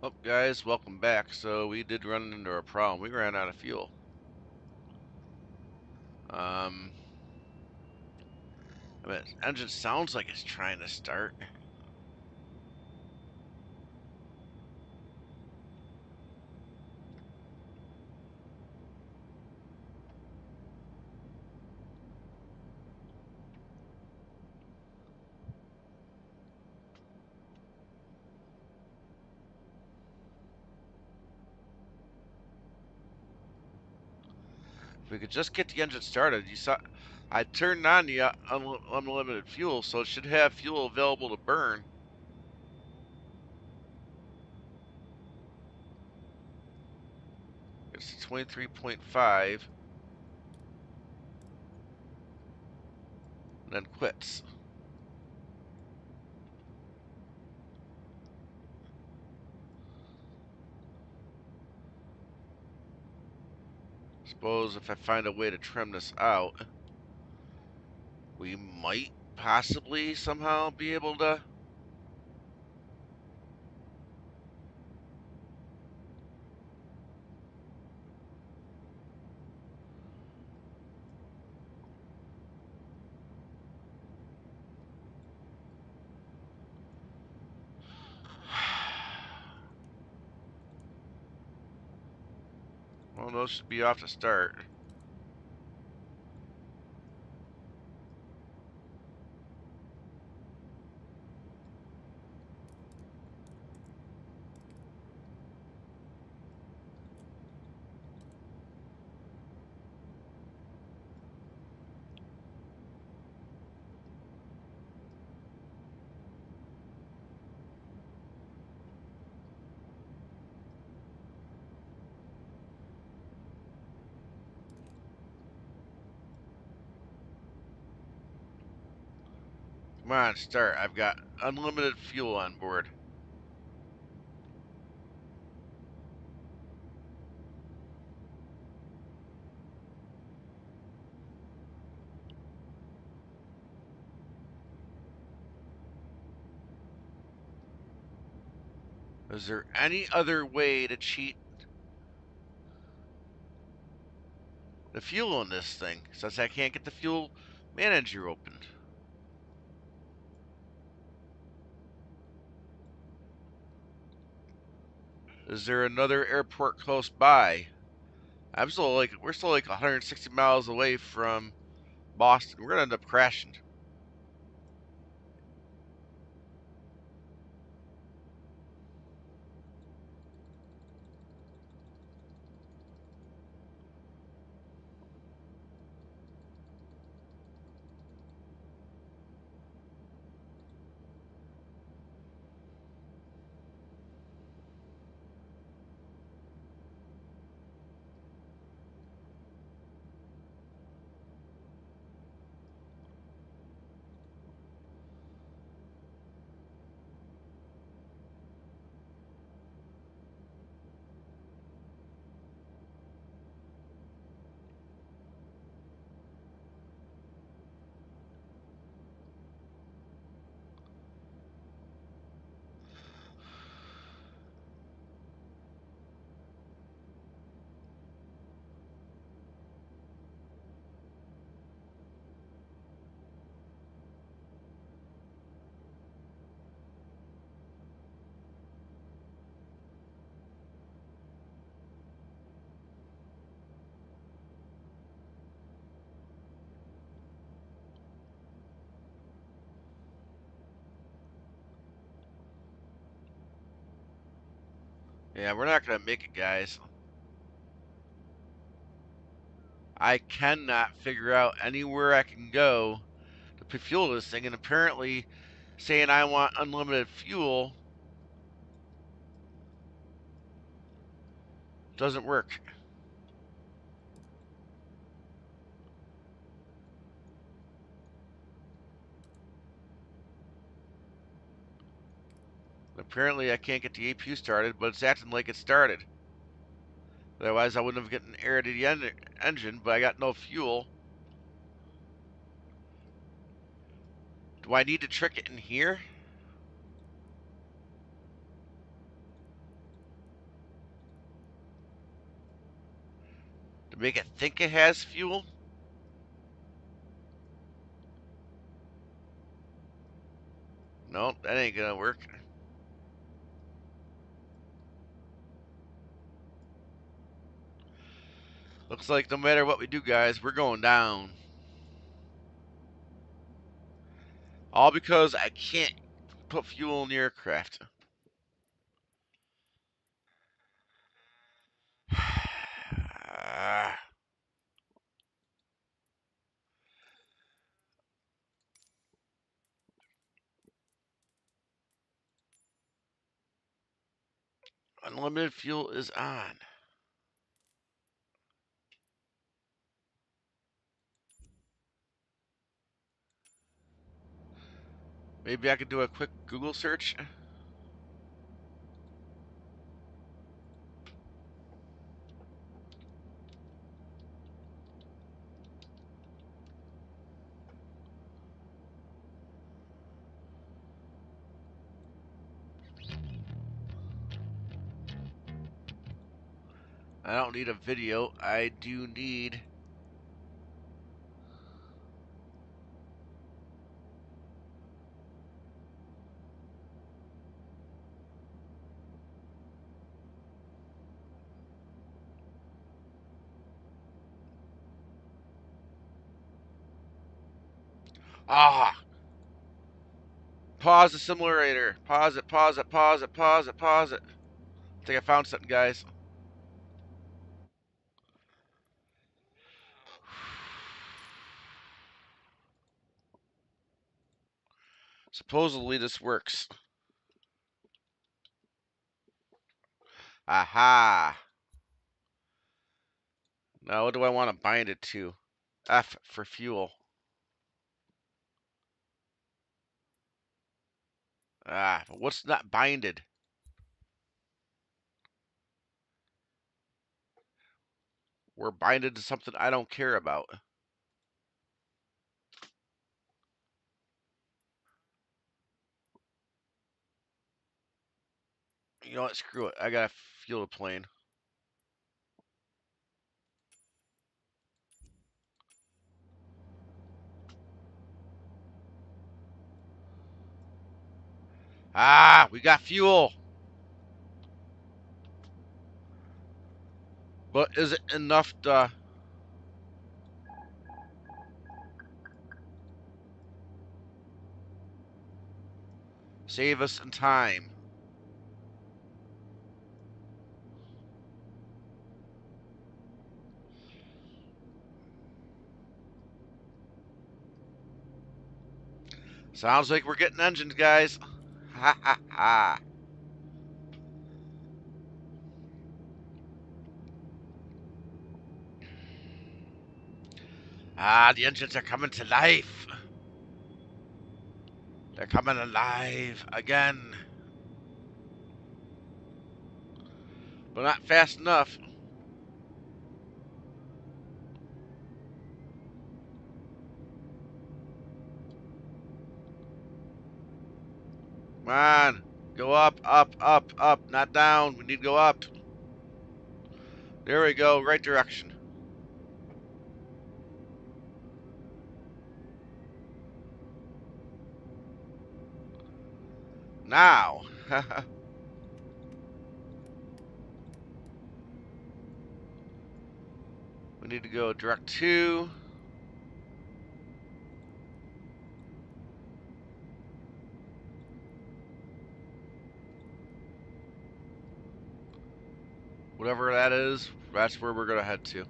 Oh, guys, welcome back. So we did run into a problem. We ran out of fuel. I mean, engine sounds like it's trying to start. If we could just get the engine started, you saw, I turned on the unlimited fuel, so it should have fuel available to burn. It's 23.5, and then quits. Suppose if I find a way to trim this out, we might possibly somehow be able to. Well, those should be off to start. Come on, start. I've got unlimited fuel on board. Is there any other way to cheat the fuel in this thing, since I can't get the fuel manager opened? Is there another airport close by? We're still like 160 miles away from Boston. We're gonna end up crashing. Yeah, we're not gonna make it, guys. I cannot figure out anywhere I can go to fuel this thing, and apparently saying I want unlimited fuel doesn't work. Apparently I can't get the APU started, but it's acting like it started. Otherwise I wouldn't have gotten air to the engine, but I got no fuel. Do I need to trick it in here? make it think it has fuel. No, that ain't gonna work. Looks like no matter what we do, guys, we're going down. All because I can't put fuel in the aircraft. Unlimited fuel is on. Maybe I could do a quick Google search. I don't need a video. I do need... Ah! Pause the simulator. Pause it, pause it, pause it, pause it, pause it. I think I found something, guys. Supposedly this works. Aha! Now what do I want to bind it to? F for fuel. Ah, but what's not binded? We're binded to something I don't care about. You know what? Screw it. I gotta fuel the plane. Ah, we got fuel. But is it enough to save us in time? Sounds like we're getting engines, guys. Ha ha ha. Ah, the engines are coming to life. They're coming alive again. But not fast enough. Come on. Go up, up, up, up. Not down. We need to go up. There we go. Right direction. Now. We need to go direct to. Whatever that is, that's where we're going to head to.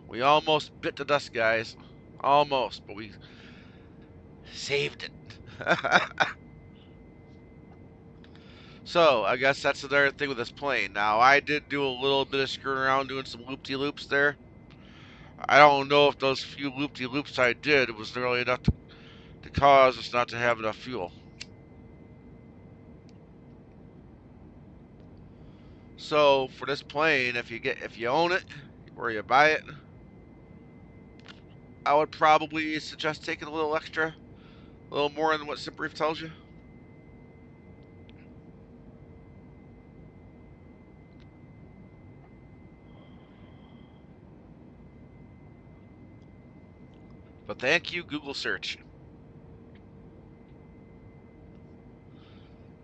We almost bit the dust, guys. Almost, but we saved it. So, I guess that's another thing with this plane. Now, I did do a little bit of screwing around doing some loop-de-loops there. I don't know if those few loop-de-loops I did was really enough to cause us not to have enough fuel. So, for this plane, if you own it or you buy it, I would probably suggest taking a little extra, a little more than what SimBrief tells you. But thank you, Google search.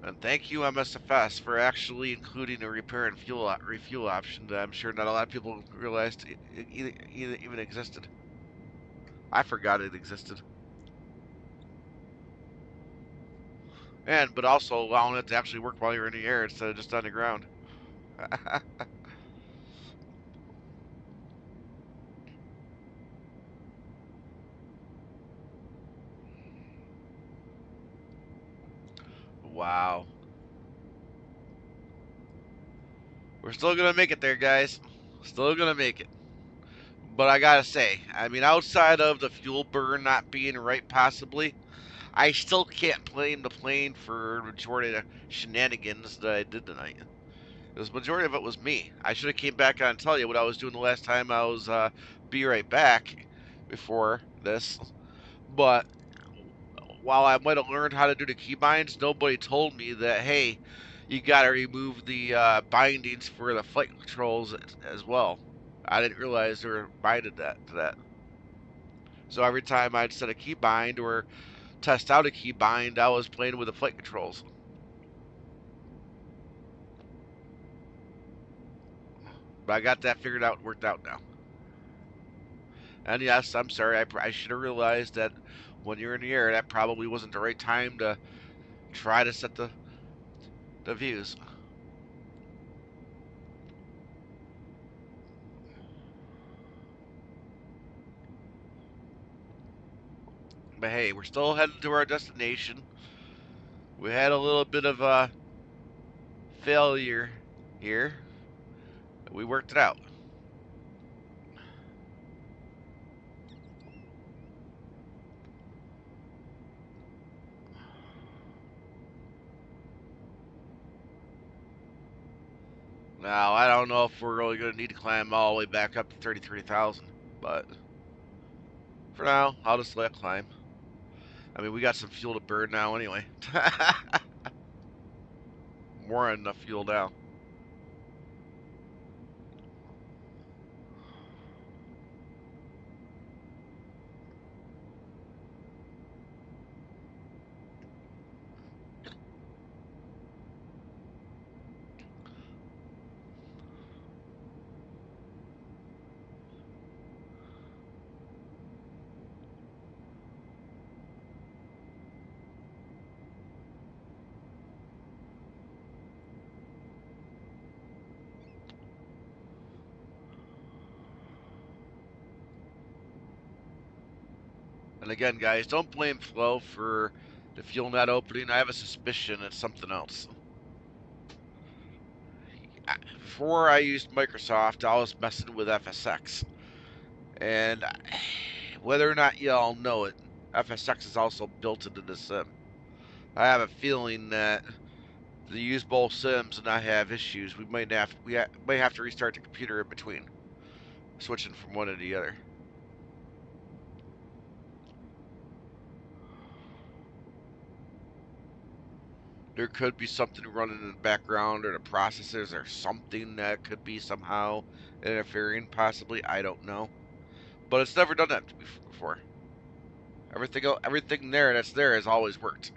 And thank you, Msfs, for actually including a repair and refuel option that I'm sure not a lot of people realized even existed. I forgot it existed. But also allowing it to actually work while you're in the air instead of just on the ground. Wow. We're still gonna make it there, guys. Still gonna make it. But I gotta say, I mean, outside of the fuel burn not being right, possibly, I still can't blame the plane for the majority of the shenanigans that I did tonight. Because the majority of it was me. I should have came back on and tell you what I was doing the last time I was be right back before this. But while I might have learned how to do the keybinds, nobody told me that, hey, you got to remove the bindings for the flight controls as well. I didn't realize they were binded to that. So every time I'd set a keybind or test out a keybind, I was playing with the flight controls. But I got that figured out and worked out now. And yes, I'm sorry, I should have realized that when you're in the air, that probably wasn't the right time to try to set the views. But hey, we're still heading to our destination. We had a little bit of a failure here. We worked it out. Now, I don't know if we're really going to need to climb all the way back up to 33,000, but for now, I'll just let it climb. I mean, we got some fuel to burn now anyway. More than enough fuel now. And again, guys, don't blame Flow for the fuel not opening. I have a suspicion it's something else. Before I used Microsoft, I was messing with FSX. And whether or not y'all know it, FSX is also built into the sim. I have a feeling that to use both sims and not have issues, we might have to restart the computer in between, switching from one to the other. There could be something running in the background or the processors or something that could be somehow interfering, possibly. I don't know. But it's never done that before. Everything there that's there has always worked.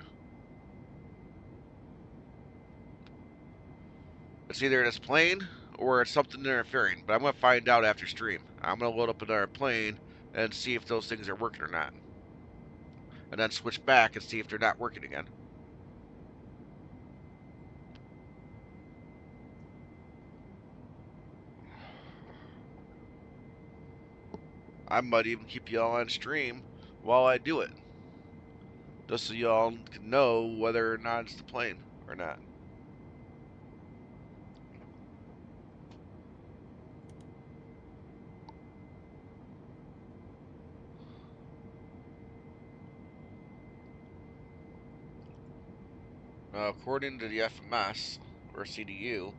It's either this plane or it's something interfering. But I'm going to find out after stream. I'm going to load up another plane and see if those things are working or not. And then switch back and see if they're not working again. I might even keep y'all on stream while I do it. Just so y'all can know whether or not it's the plane or not. According to the FMS, or CDU,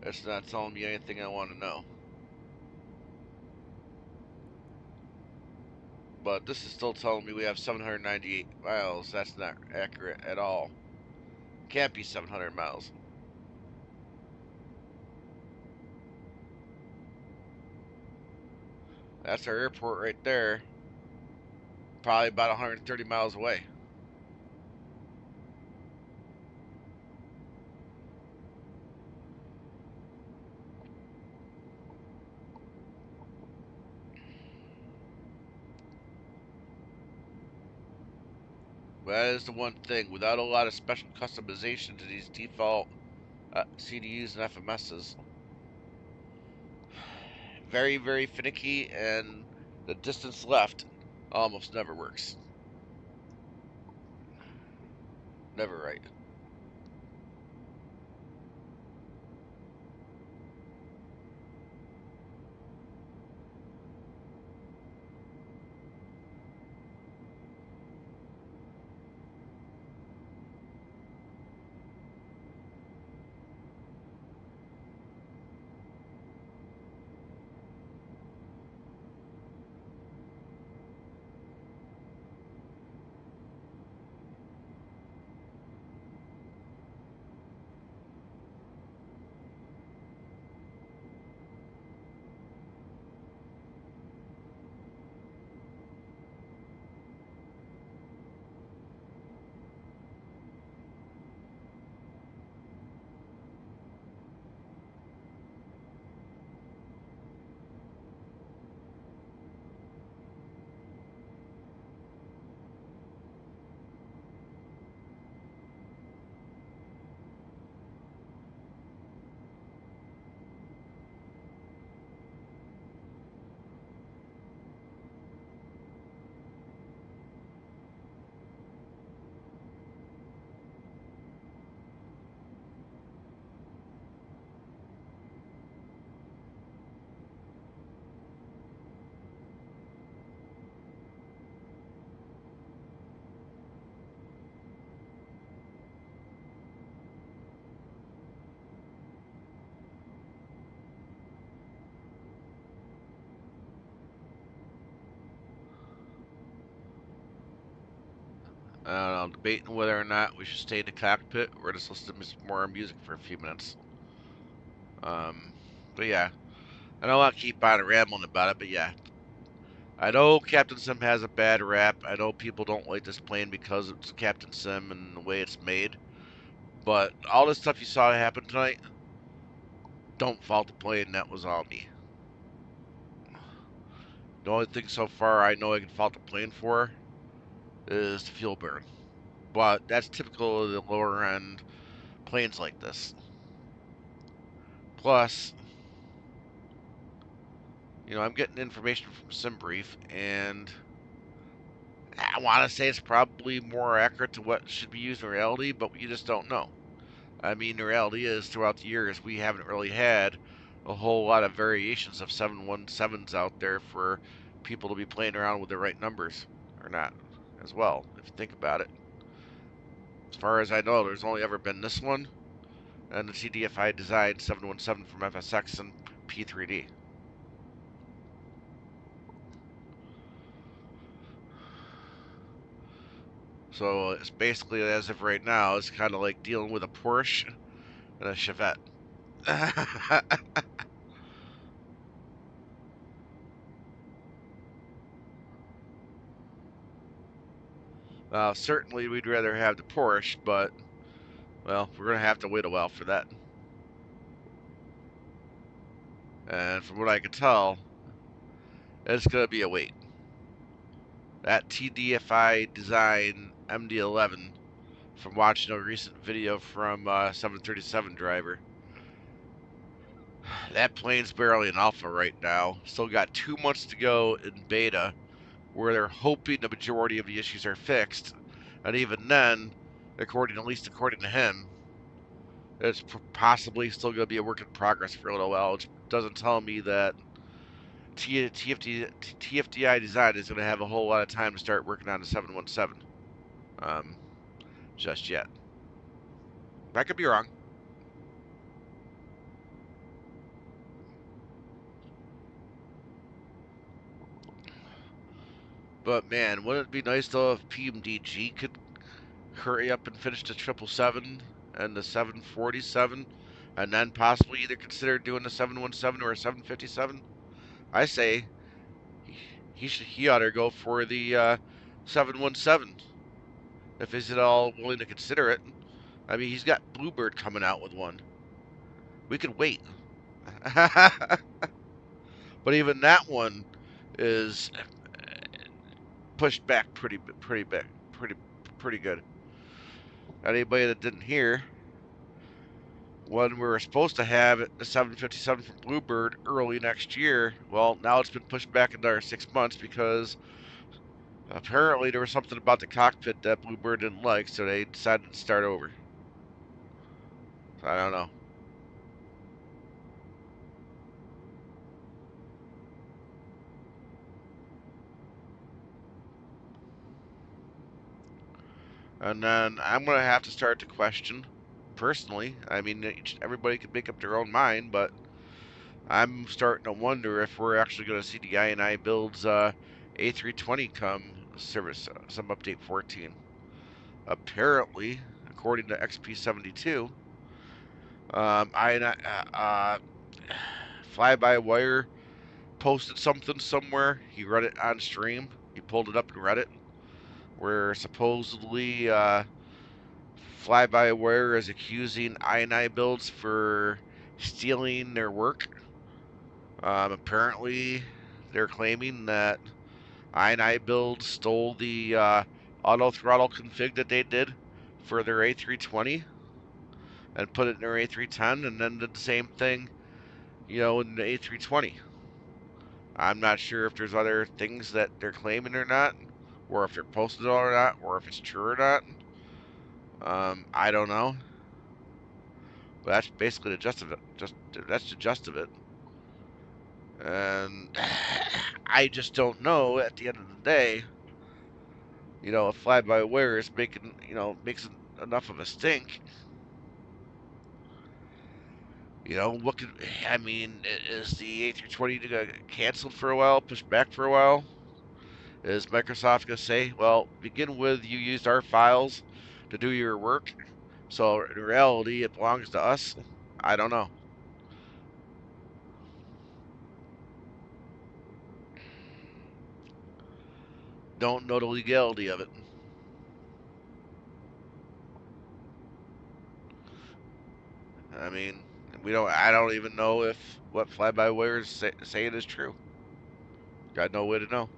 it's not telling me anything I want to know. But this is still telling me we have 798 miles. That's not accurate at all. Can't be 700 miles. That's our airport right there. Probably about 130 miles away. But that is the one thing. Without a lot of special customization to these default CDUs and FMSs, very, very finicky, and the distance left almost never works. Never right. I don't know, debating whether or not we should stay in the cockpit or just listen to some more music for a few minutes. Um, but yeah, I don't want to keep on rambling about it, but yeah. I know Captain Sim has a bad rap. I know people don't like this plane because it's Captain Sim and the way it's made. But all this stuff you saw happen tonight, don't fault the plane. That was all me. The only thing so far I know I can fault the plane for is the fuel burn. But that's typical of the lower end planes like this. Plus, I'm getting information from SimBrief, and I want to say it's probably more accurate to what should be used in reality, but you just don't know. I mean, the reality is, throughout the years, we haven't really had a whole lot of variations of 717s out there for people to be playing around with the right numbers or not, as well, if you think about it. As far as I know, there's only ever been this one and the TDFI designed 717 from FSX and P3D. So it's basically, as of right now, it's kind of like dealing with a Porsche and a Chevette. Certainly, we'd rather have the Porsche, but, well, we're going to have to wait a while for that. And from what I can tell, it's going to be a wait. That TDFI design MD-11, from watching a recent video from 737 driver, that plane's barely an alpha right now. Still got 2 months to go in beta, where they're hoping the majority of the issues are fixed. And even then, at least according to him, it's possibly still going to be a work in progress for a little while, which doesn't tell me that TFDI design is going to have a whole lot of time to start working on the 717 just yet. I could be wrong. But man, wouldn't it be nice though if PMDG could hurry up and finish the 777 and the 747, and then possibly either consider doing the 717 or a 757? I say he ought to go for the 717 if he's at all willing to consider it. I mean, he's got Bluebird coming out with one. We could wait. But even that one is pushed back pretty good. Anybody that didn't hear, when we were supposed to have the 757 from Bluebird early next year, well, now it's been pushed back another 6 months because apparently there was something about the cockpit that Bluebird didn't like, so they decided to start over. So I don't know. And then I'm going to have to start to question, personally. I mean, everybody can make up their own mind, but I'm starting to wonder if we're actually going to see the I&I builds A320 come service some update 14. Apparently, according to XP72, Fly-by-Wire posted something somewhere. He read it on stream. He pulled it up and read it, where supposedly Fly-by-Wire is accusing I&I builds for stealing their work. Apparently, they're claiming that I&I builds stole the auto throttle config that they did for their A320 and put it in their A310, and then did the same thing, in the A320. I'm not sure if there's other things that they're claiming or not, or if they're posted or not, or if it's true or not. I don't know. But that's basically the gist of it. That's the gist of it. And I just don't know. At the end of the day, if fly-by-wire is making, makes enough of a stink. What could I mean? Is the A320 canceled for a while, pushed back for a while? Is Microsoft gonna say, well, begin with you used our files to do your work, so in reality it belongs to us? I don't know. Don't know the legality of it. I mean, we don't. I don't even know if what fly-by-wire is saying is true. Got no way to know.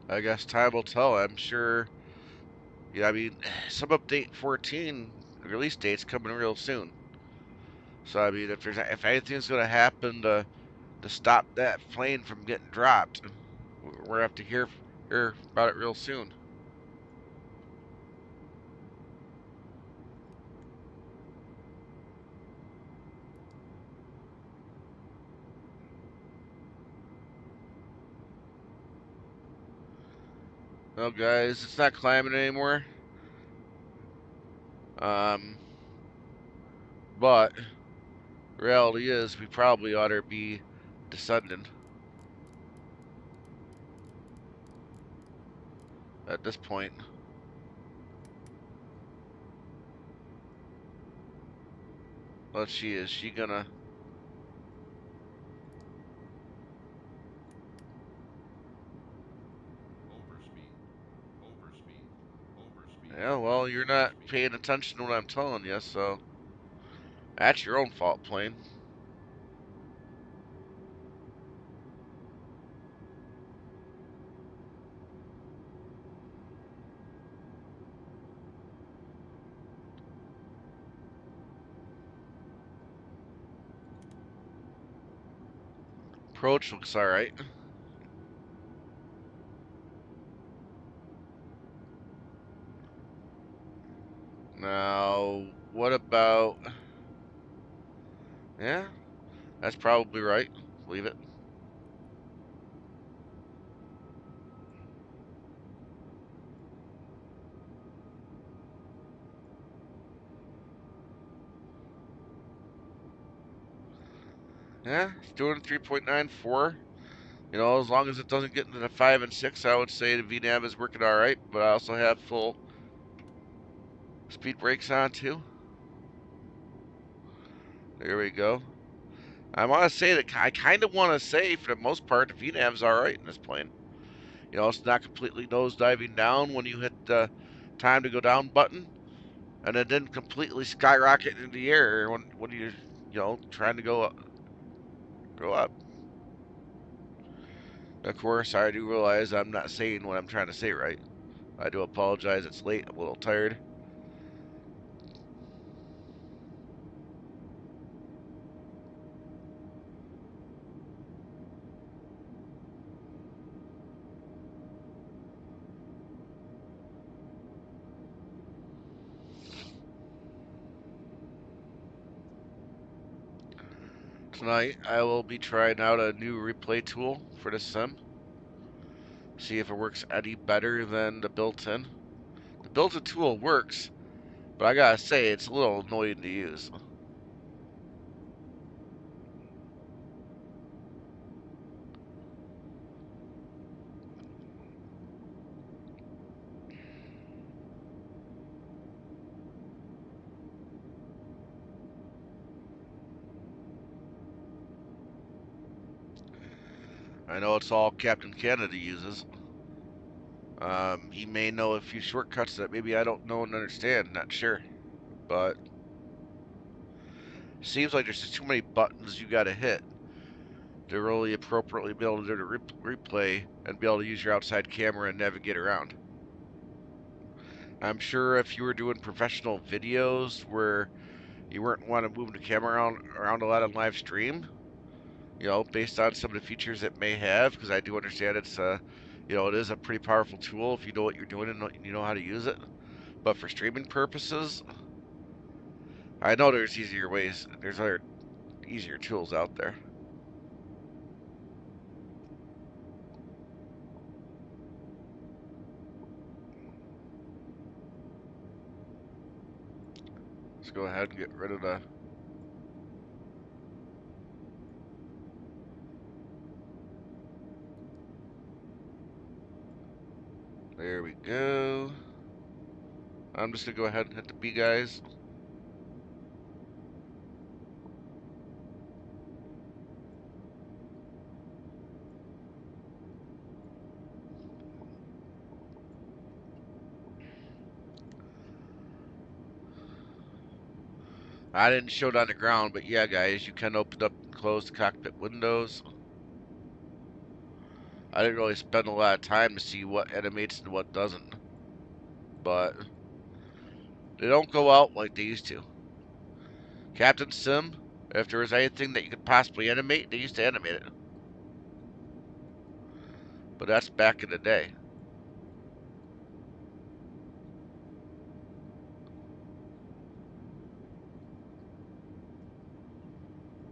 I guess time will tell. I'm sure. Yeah, I mean, some update 14 release date's coming real soon. So I mean, if anything's gonna happen to stop that plane from getting dropped, we're gonna have to hear about it real soon. Well, guys, it's not climbing anymore. Um, but reality is we probably ought to be descending at this point. Let's see, is she gonna? Yeah, well, you're not paying attention to what I'm telling you, so that's your own fault, plane. Approach looks alright. Now, what about? Yeah, that's probably right. Leave it. Yeah, it's doing 3.94. You know, as long as it doesn't get into the 5 and 6, I would say the VNAV is working alright, but I also have full speed brakes on too. There we go. I want to say that I kind of want to say, for the most part, the VNAV's alright in this plane. You know, it's not completely nose diving down when you hit the time to go down button, and it didn't completely skyrocket into the air when you're, trying to go up. Of course, I do realize I'm not saying what I'm trying to say right. I do apologize. It's late. I'm a little tired. Tonight, I will be trying out a new replay tool for the sim. See if it works any better than the built-in. The built-in tool works, but I gotta say, it's a little annoying to use. I know it's all Captain Canada uses. He may know a few shortcuts that maybe I don't know and understand, not sure. But seems like there's just too many buttons you gotta hit to really appropriately be able to do the replay and be able to use your outside camera and navigate around. I'm sure if you were doing professional videos where you weren't want to move the camera around a lot on live stream, based on some of the features it may have, because I do understand it's it is a pretty powerful tool if you know what you're doing and you know how to use it. But for streaming purposes, I know there's easier ways. There's other easier tools out there. Let's go ahead and get rid of the. There we go. I'm just gonna go ahead and hit the B, guys. I didn't show it on the ground, but yeah, guys, you can open up and close the cockpit windows. I didn't really spend a lot of time to see what animates and what doesn't, but they don't go out like they used to. Captain Sim, if there was anything that you could possibly animate, they used to animate it. But that's back in the day.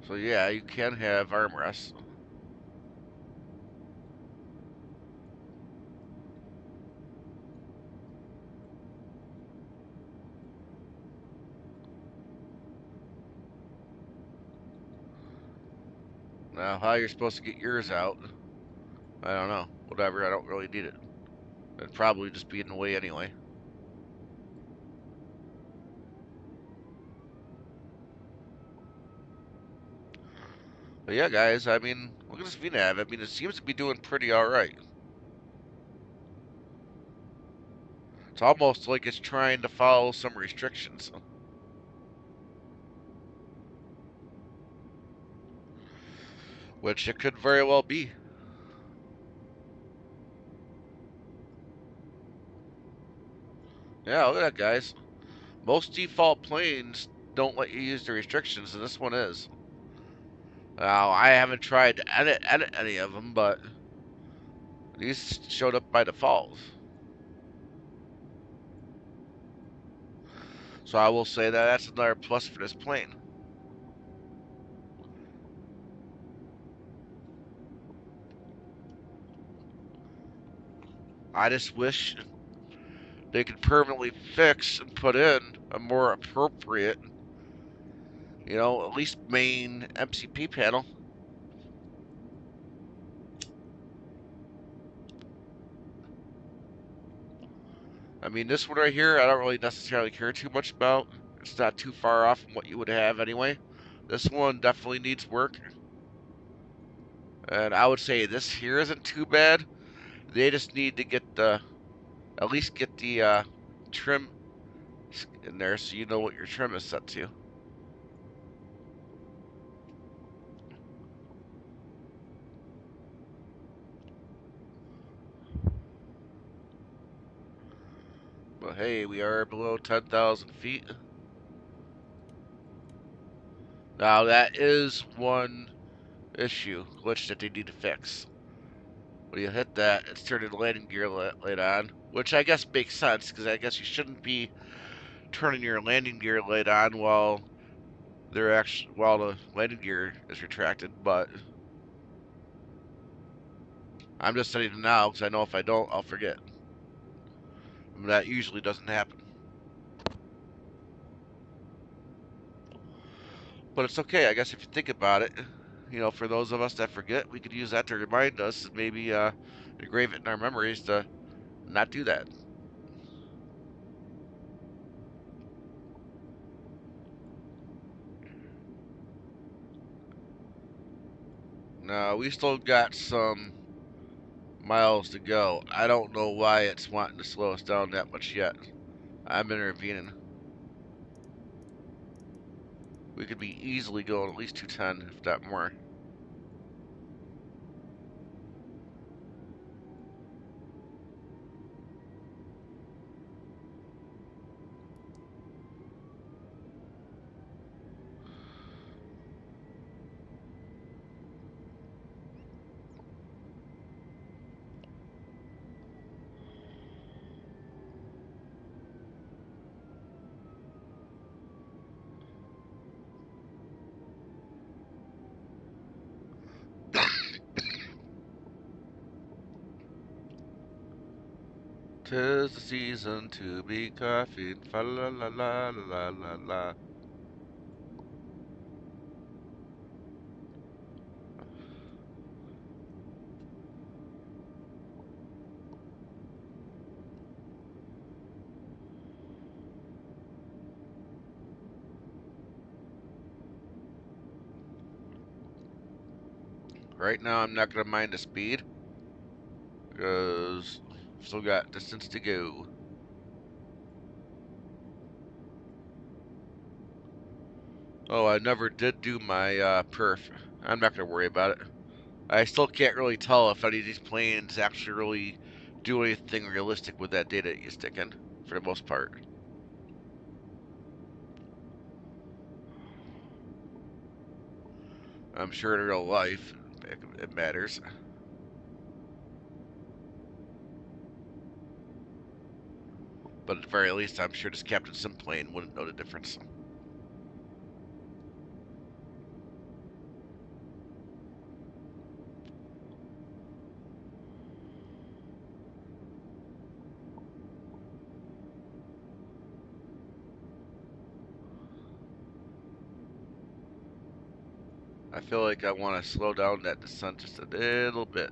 So yeah, you can have armrests. Now, how you're supposed to get yours out, I don't know. Whatever, I don't really need it. It'd probably just be in the way anyway. But yeah, guys, I mean, look at this VNAV. I mean, it seems to be doing pretty alright. It's almost like it's trying to follow some restrictions. Which it could very well be. Yeah, look at that, guys. Most default planes don't let you use the restrictions, and this one is. Now, I haven't tried to edit any of them, but these showed up by default. So I will say that that's another plus for this plane. I just wish they could permanently fix and put in a more appropriate, at least main MCP panel. I mean, this one right here, I don't really necessarily care too much about. It's not too far off from what you would have anyway. This one definitely needs work. And I would say this here isn't too bad. They just need to get the, at least get the trim in there so you know what your trim is set to. But hey, we are below 10,000 feet. Now that is one issue, glitch that they need to fix. When you hit that, it's turning the landing gear light on, which I guess makes sense because I guess you shouldn't be turning your landing gear light on while the landing gear is retracted. But I'm just setting it now because I know if I don't, I'll forget. And that usually doesn't happen. But it's okay, I guess if you think about it. You know, for those of us that forget, we could use that to remind us and maybe engrave it in our memories to not do that. Now, we still got some miles to go. I don't know why it's wanting to slow us down that much yet. I'm intervening. We could be easily going at least 210, if not more. Tis the season to be coughing, fa la la la la la la. Right now, I'm not gonna mind the speed because still got distance to go. Oh, I never did do my perf. I'm not gonna worry about it. I still can't really tell if any of these planes actually really do anything realistic with that data you stick in, for the most part. I'm sure in real life it matters, but at the very least, I'm sure this Captain Sim plane wouldn't know the difference. I feel like I want to slow down that descent just a little bit.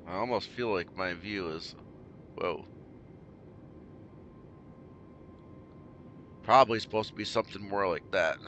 I almost feel like my view is, whoa, probably supposed to be something more like that.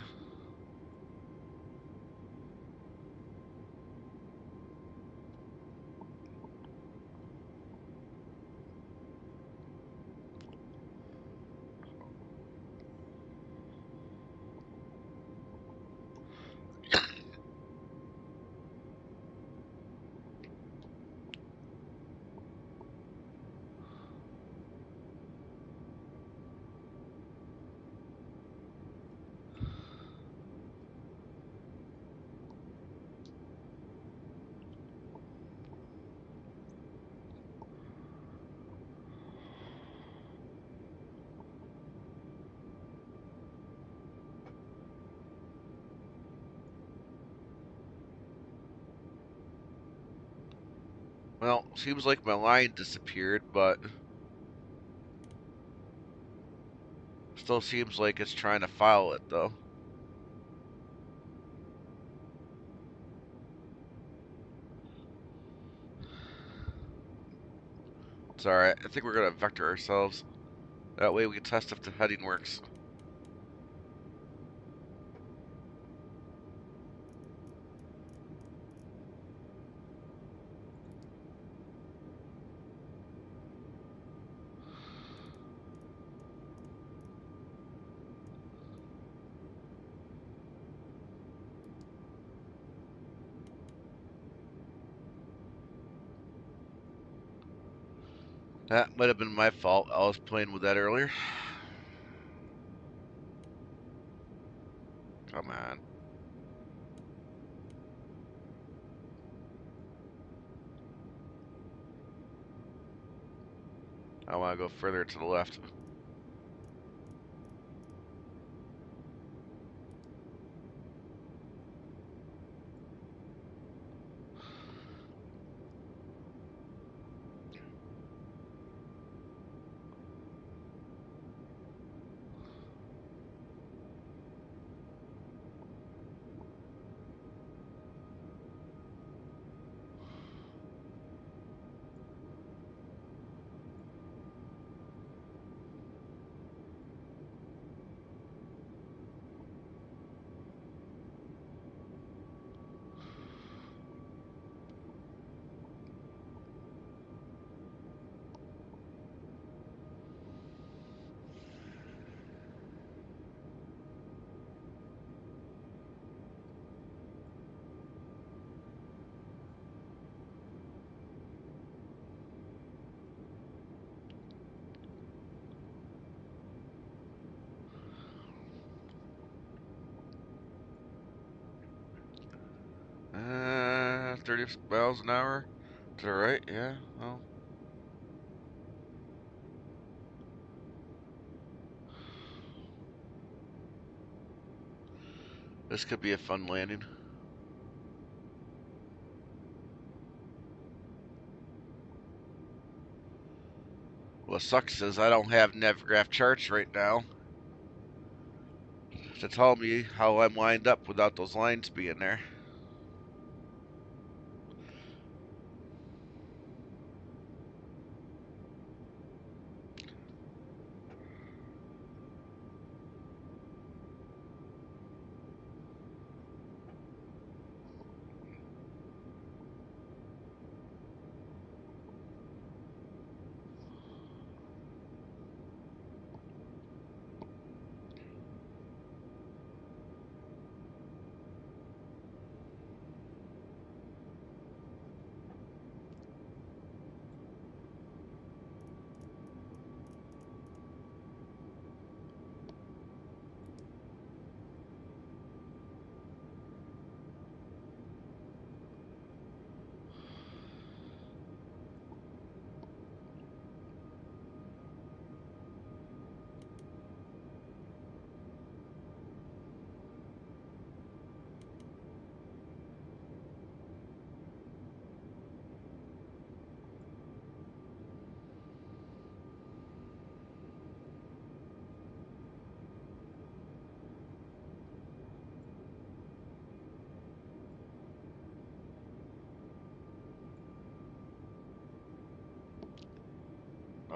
Well, seems like my line disappeared, but still seems like it's trying to follow it, though. It's alright. I think we're going to vector ourselves. That way we can test if the heading works. That might have been my fault. I was playing with that earlier. Come on. I want to go further to the left. Uh, 30 miles an hour to the right. Yeah, well. This could be a fun landing. What sucks is I don't have NavGraph charts right now to tell me how I'm lined up without those lines being there.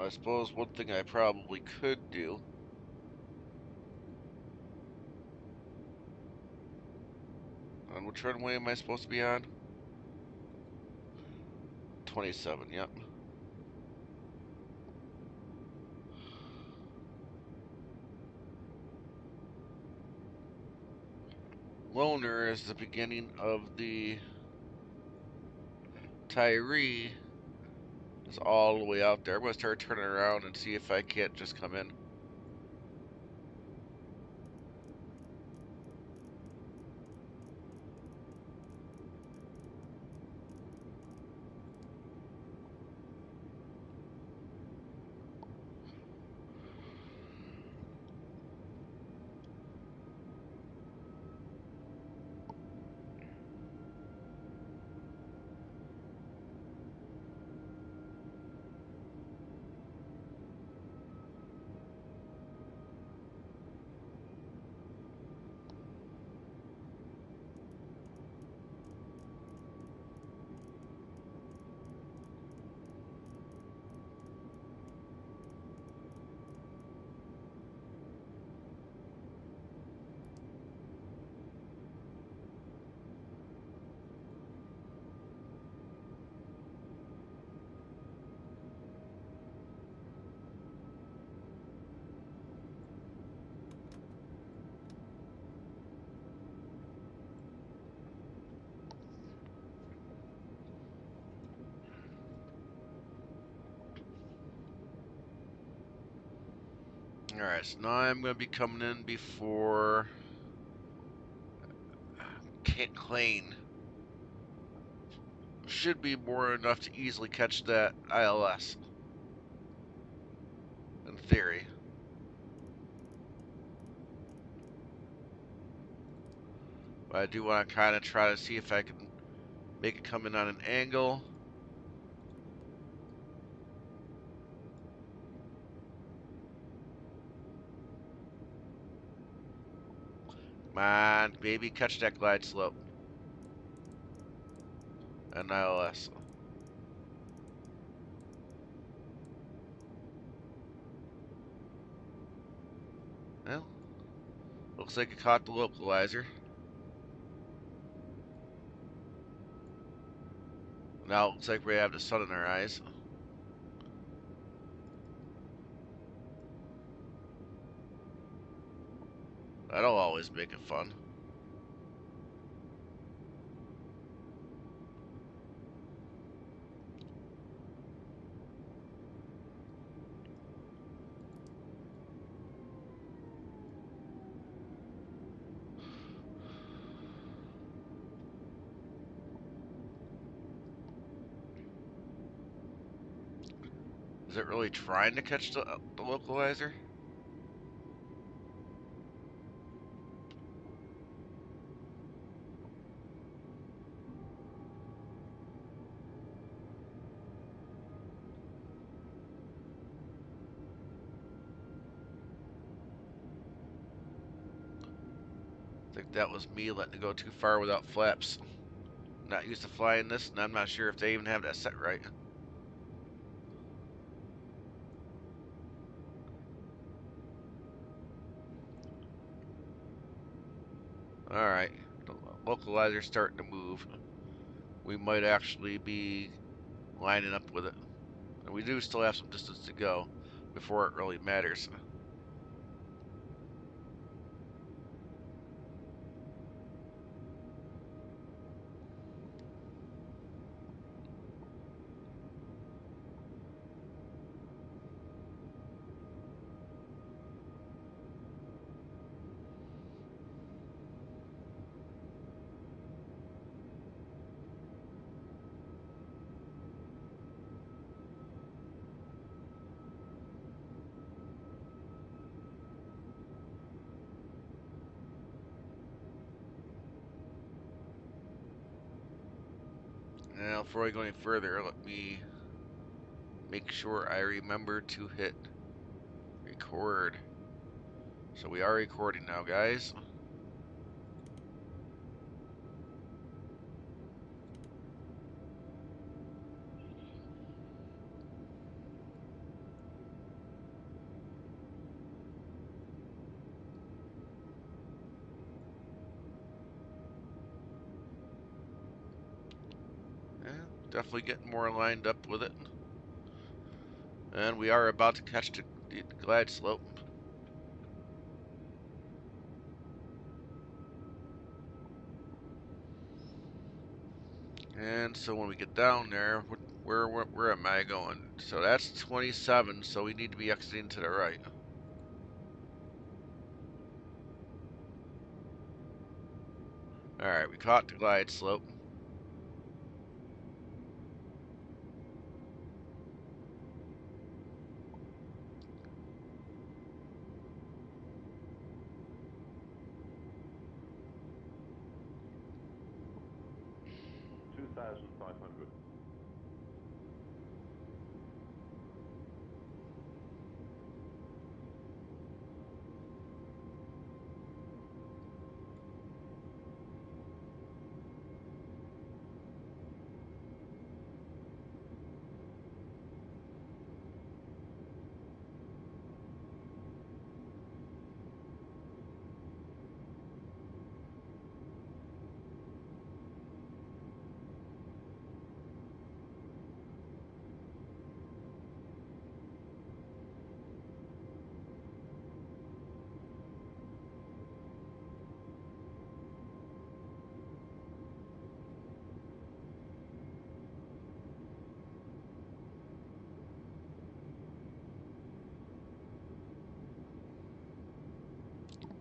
I suppose one thing I probably could do. On which runway am I supposed to be on? 27, yep. Loner is the beginning of the Tyree. Is all the way out there. I'm going to start turning around and see if I can't just come in. Alright, so now I'm going to be coming in before Klein. Should be more enough to easily catch that ILS, in theory. But I do want to kind of try to see if I can make it come in on an angle. Come on, baby, catch that glide slope. And ILS. Well, looks like it caught the localizer. Now it looks like we have the sun in our eyes. That'll always make it fun. Is it really trying to catch the localizer? I think that was me letting it go too far without flaps. Not used to flying this, and I'm not sure if they even have that set right. Alright, the localizer's starting to move. We might actually be lining up with it. And we do still have some distance to go before it really matters. Now, before I go any further, let me make sure I remember to hit record. So we are recording now, guys. Yeah, definitely getting more lined up with it. And we are about to catch the glide slope. And so when we get down there, where am I going? So that's 27, so we need to be exiting to the right. Alright, we caught the glide slope.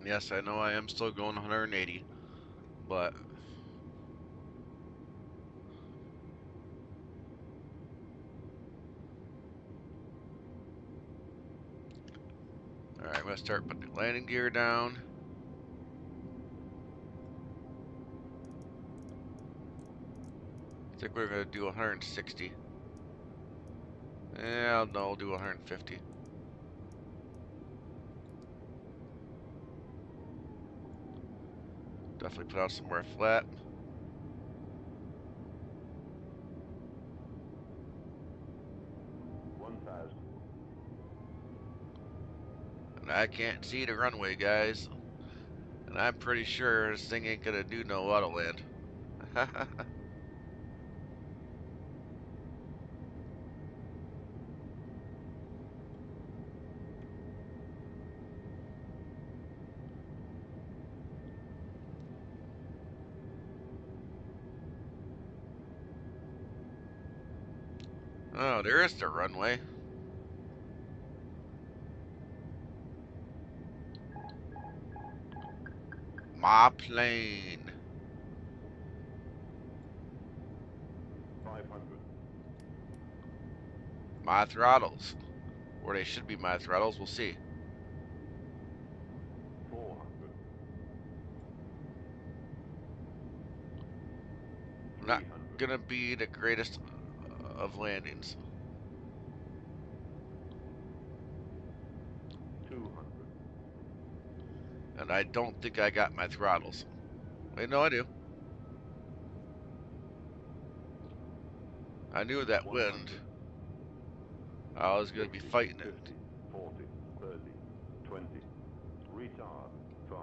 Yes, I know I am still going 180, but alright, I'm gonna start putting the landing gear down. I think we're gonna do 160. Yeah, no, we'll do 150. Definitely put out somewhere flat. And I can't see the runway, guys. And I'm pretty sure this thing ain't gonna do no auto land. Oh, there is the runway. My plane. 500. My throttles. Or they should be my throttles, we'll see. 400. Not 300. gonna be the greatest of landings. 200. And I don't think I got my throttles. Wait, no, I do. I knew that 100. wind. I was gonna be 60, fighting 50, it. 40, 30, 20. Retard. 5.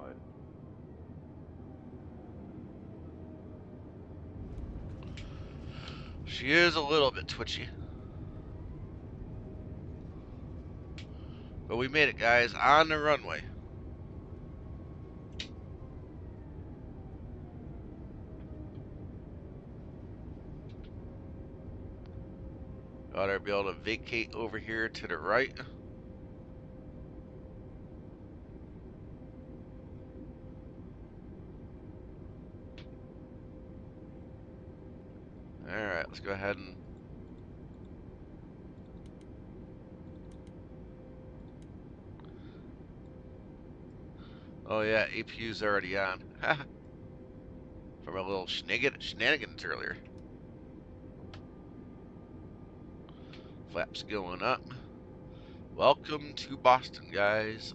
She is a little bit twitchy. But we made it, guys, on the runway. Ought to be able to vacate over here to the right. Alright, let's go ahead and... Oh yeah, APU's already on. From a little shenanigans earlier. Flaps going up. Welcome to Boston, guys.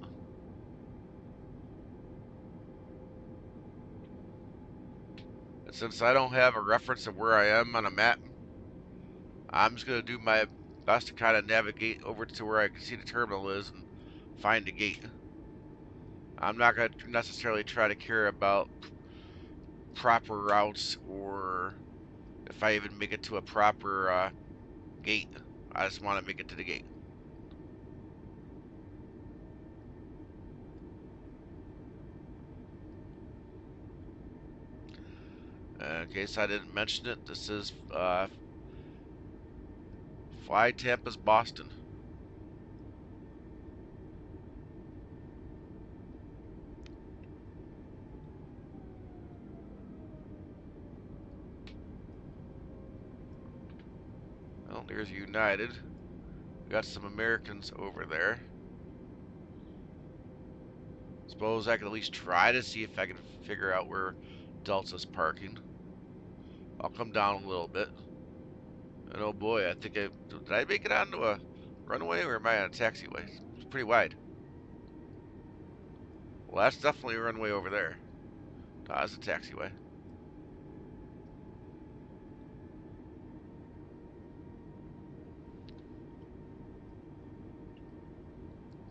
And since I don't have a reference of where I am on a map, I'm just going to do my best to kind of navigate over to where I can see the terminal is and find the gate. I'm not going to necessarily try to care about proper routes or if I even make it to a proper gate. I just want to make it to the gate. In case I didn't mention it, this is FlyTampa's Boston. Well, there's United. We got some Americans over there. Suppose I could at least try to see if I can figure out where Delta's parking. I'll come down a little bit. And oh boy, I think did I make it onto a runway or am I on a taxiway? It's pretty wide. Well, that's definitely a runway over there. That's a taxiway.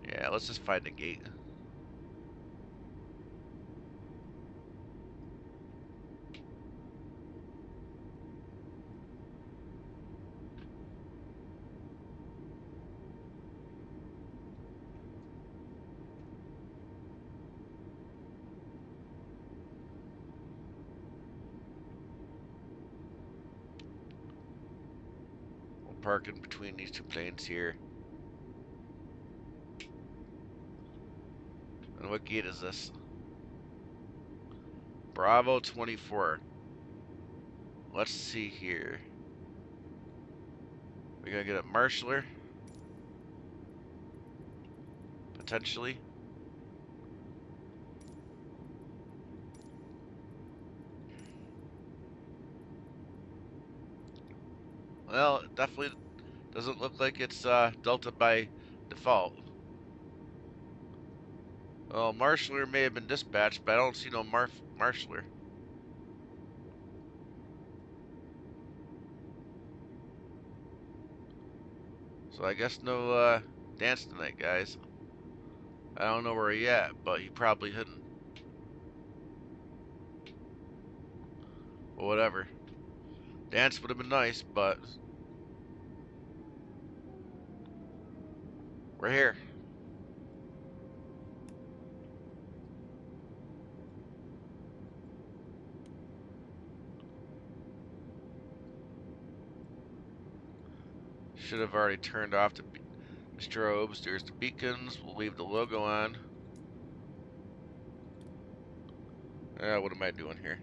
Yeah, let's just find a gate. We'll park in between these two planes here. And what gate is this? Bravo 24. Let's see here. We're gonna get a marshaller. Potentially. Well, it definitely doesn't look like it's Delta by default. Well, marshaller may have been dispatched, but I don't see no marshaller. So I guess no dance tonight, guys. I don't know where he at, but he probably hidden. Or whatever. Dance would have been nice, but we're here. Should have already turned off the strobes. There's the beacons. We'll leave the logo on. What am I doing here?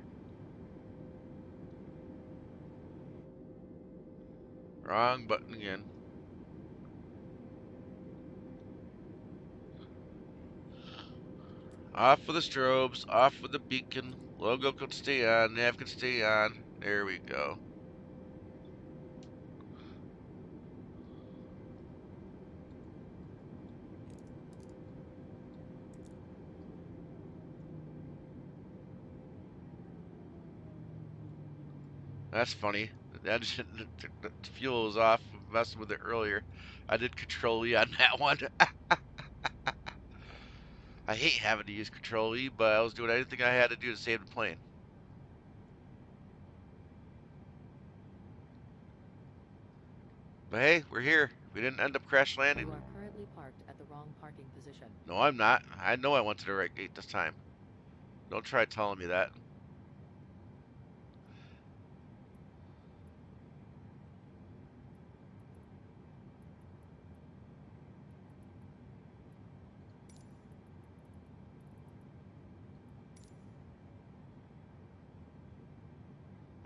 Wrong button again. Off with the strobes, off with the beacon. Logo can stay on, nav can stay on. There we go. That's funny. The engine, the fuel is off. I messed with it earlier. I did Control E on that one. I hate having to use Control E, but I was doing anything I had to do to save the plane. But hey, we're here. We didn't end up crash landing. You are currently parked at the wrong parking position. No, I'm not. I know I went to the right gate this time. Don't try telling me that.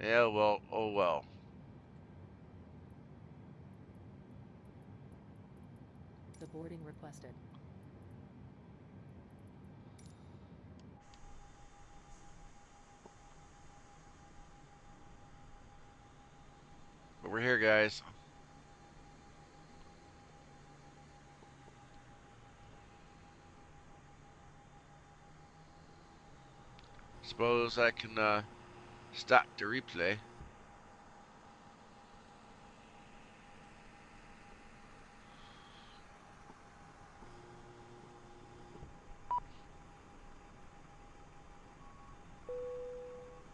Yeah, well, oh well. The boarding requested. But we're here, guys. Suppose I can stop the replay.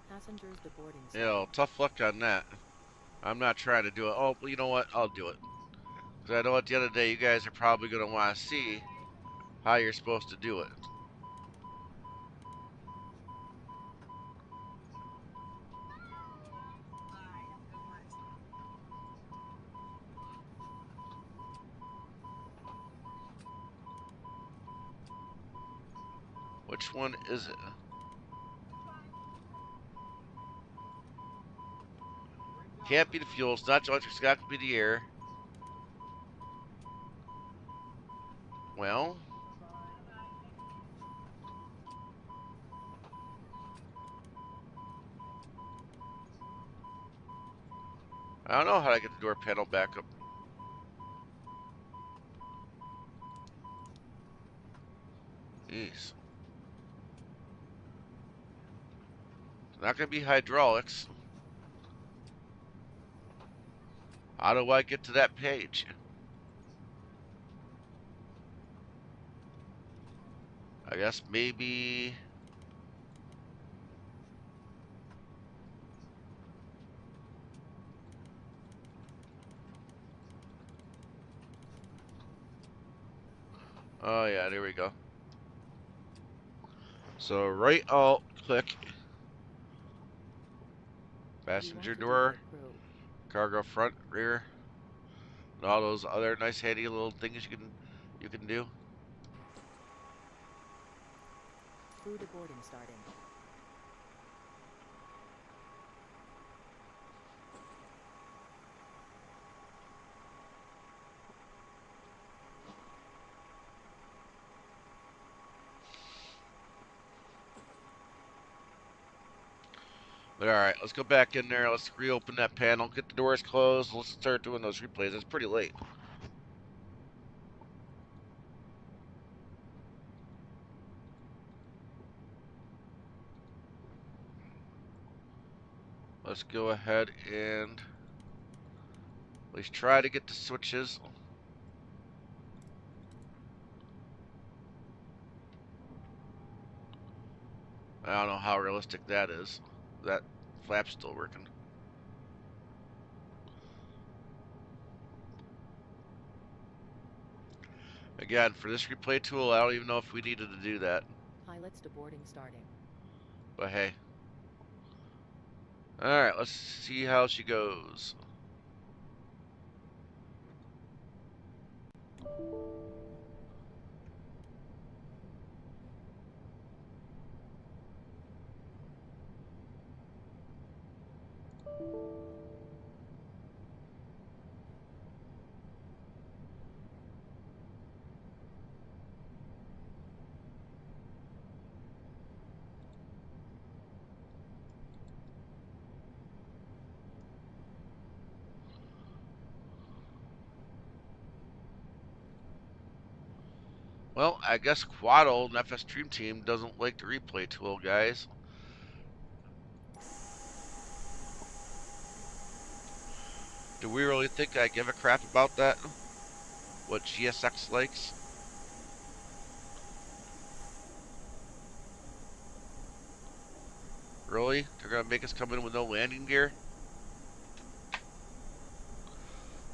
Passengers boarding. You know, tough luck on that. I'm not trying to do it. Oh, well, you know what? I'll do it. Because I know at the end of the day, you guys are probably going to want to see how you're supposed to do it. Which one is it? Can't be the fuel. It's not the electric. It's got to be the air. Well, I don't know how to get the door panel back up. Jeez. It's not going to be hydraulics. How do I get to that page? I guess maybe... Oh yeah, there we go. So right alt click. Passenger door. Cargo front, rear. And all those other nice handy little things you can do. Crew boarding starting. But alright, let's go back in there. Let's reopen that panel. Get the doors closed. Let's start doing those replays. It's pretty late. Let's go ahead and at least try to get the switches. I don't know how realistic that is. That flap's still working. Again, for this replay tool, I don't even know if we needed to do that. Pilots to boarding starting. But hey. Alright, let's see how she goes. Well, I guess QUADRANT and FSDREAMTEAM doesn't like the replay tool, guys. Do we really think I give a crap about that? What GSX likes? Really? They're gonna make us come in with no landing gear?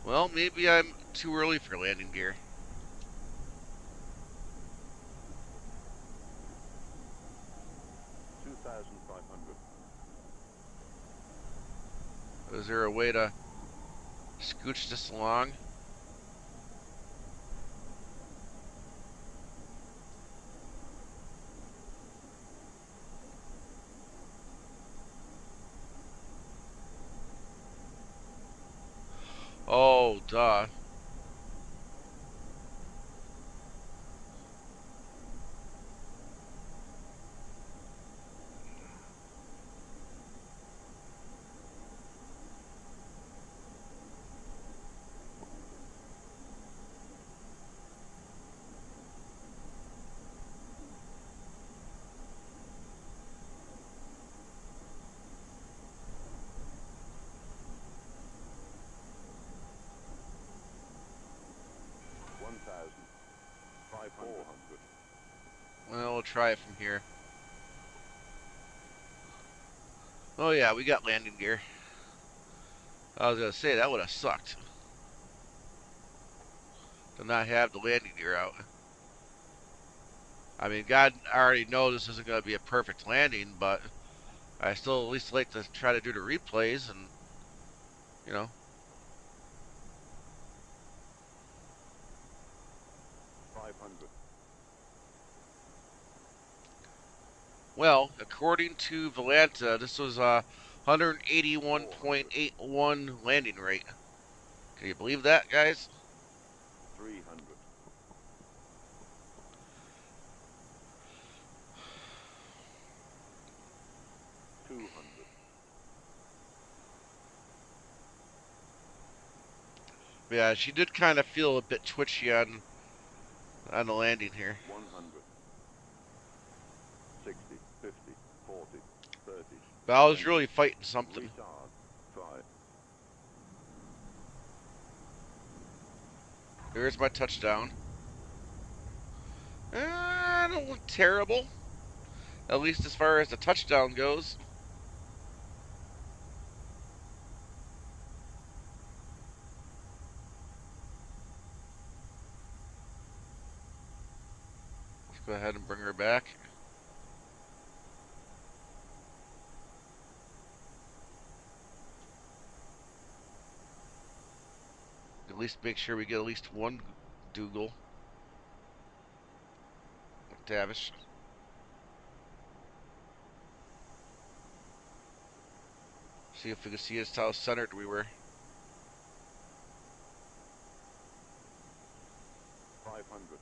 Well, maybe I'm too early for landing gear. 2,500. Is there a way to scooch this along? Oh, duh. Well, we'll try it from here. Oh yeah, we got landing gear. I was gonna say, that would have sucked to not have the landing gear out. I mean, God, I already know this isn't gonna be a perfect landing, but I still at least like to try to do the replays and, you know. 500. Well, according to Volanta, this was a 181.81 landing rate. Can you believe that, guys? 300. 200. Yeah, she did kind of feel a bit twitchy on the landing here. 100. 60. 50. 40. 30. But I was 20. really fighting something. Retard. 5. There's my touchdown. I don't look terrible. At least as far as the touchdown goes. Let's go ahead and bring her back. At least make sure we get at least one Dougal. McTavish. See if we can see just how centered we were. 500. 500.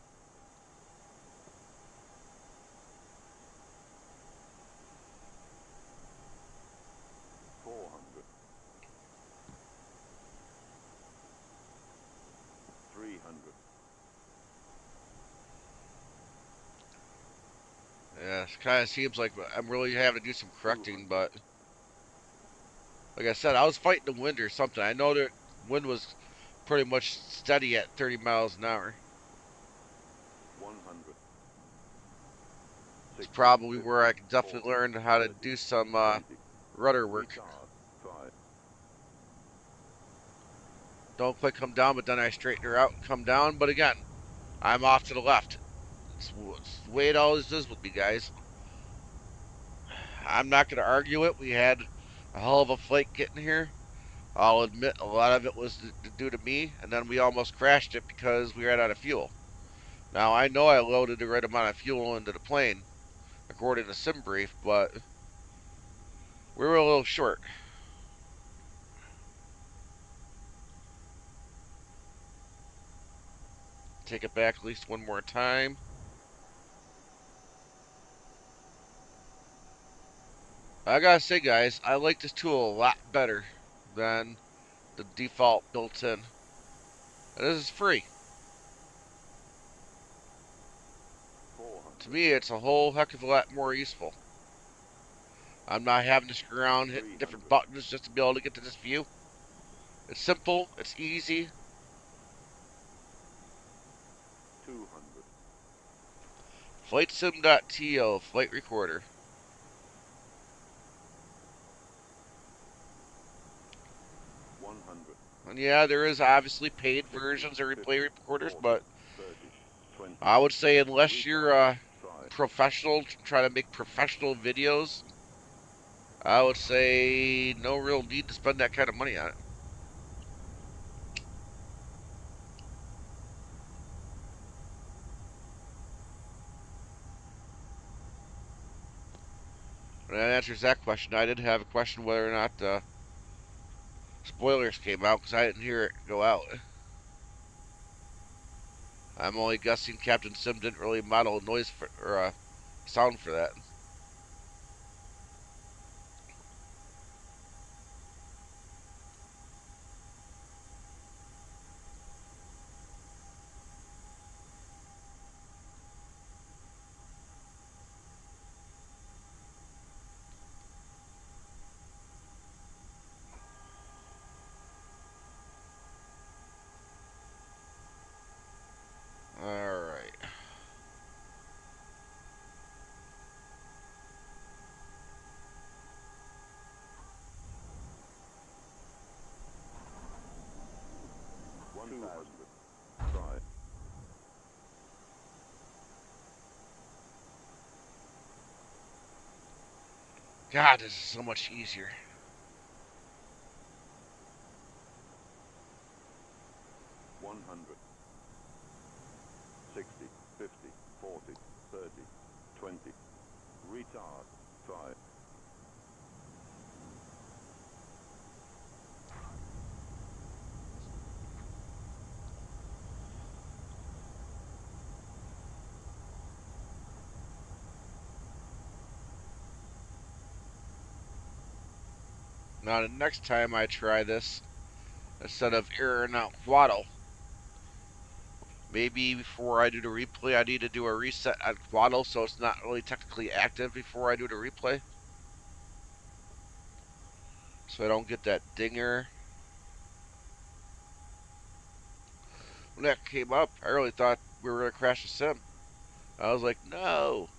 it kind of seems like I'm really having to do some correcting, 200. but like I said, I was fighting the wind or something. I know the wind was pretty much steady at 30 miles an hour. 100. It's 60, probably 50, where I can 40, definitely learn how to 30, do some 20. rudder work. Retard. 5. Don't quite come down, but then I straighten her out and come down. But again, I'm off to the left. It's the way it always is with me, guys. I'm not going to argue it. We had a hell of a flight getting here. I'll admit a lot of it was due to me, and then we almost crashed it because we ran out of fuel. Now, I know I loaded the right amount of fuel into the plane, according to SimBrief, but we were a little short. Take it back at least one more time. I gotta say, guys, I like this tool a lot better than the default built-in. And this is free. To 400. me, it's a whole heck of a lot more useful. I'm not having to screw around hitting 300. different buttons just to be able to get to this view. It's simple, it's easy. 200. FlightSim.to, flight recorder. 100. And yeah, there is obviously paid 60, versions of replay 50, recorders, 40, but 30, 20. I would say unless you're Retard. a 5. professional trying to make professional videos, I would say no real need to spend that kind of money on it. And that answers that question. I did have a question whether or not the spoilers came out because I didn't hear it go out. I'm only guessing Captain Sim didn't really model noise for, or sound for that. All right. One 200. Try. God, this is so much easier. 100. 60, 50, 40, 30, 20. Retard. 5. Now, the next time I try this, instead of airing out throttle, maybe before I do the replay, I need to do a reset on throttle so it's not really technically active before I do the replay. So I don't get that dinger. When that came up, I really thought we were going to crash the sim. I was like, no.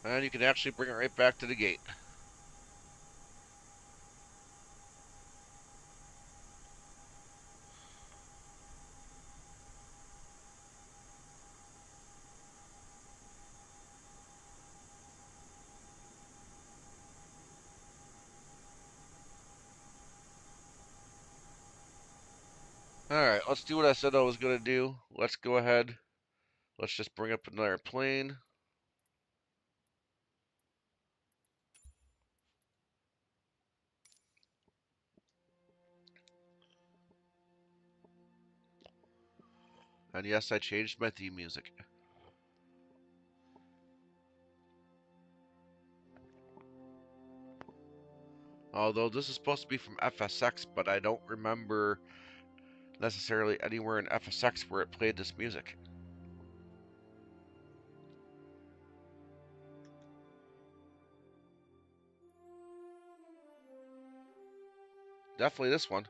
And you can actually bring it right back to the gate. Alright, let's do what I said I was going to do. Let's go ahead. Let's just bring up another plane. And yes, I changed my theme music. Although this is supposed to be from FSX, but I don't remember necessarily anywhere in FSX where it played this music. Definitely this one.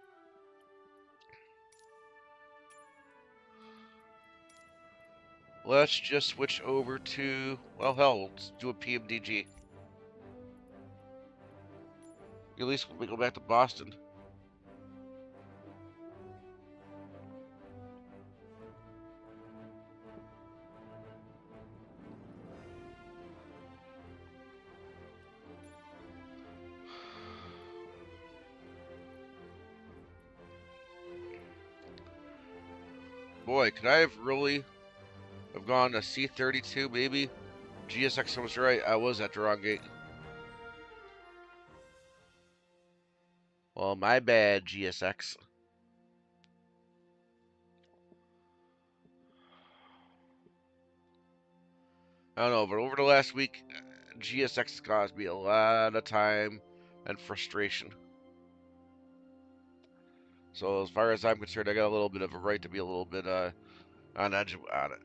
Let's just switch over to, well, hell, let's do a PMDG. At least we go back to Boston. Boy, could I have really have gone to C32, maybe? GSX was right, I was at the wrong gate. Well, my bad, GSX. I don't know, but over the last week, GSX caused me a lot of time and frustration. So as far as I'm concerned, I got a little bit of a right to be a little bit on edge about it.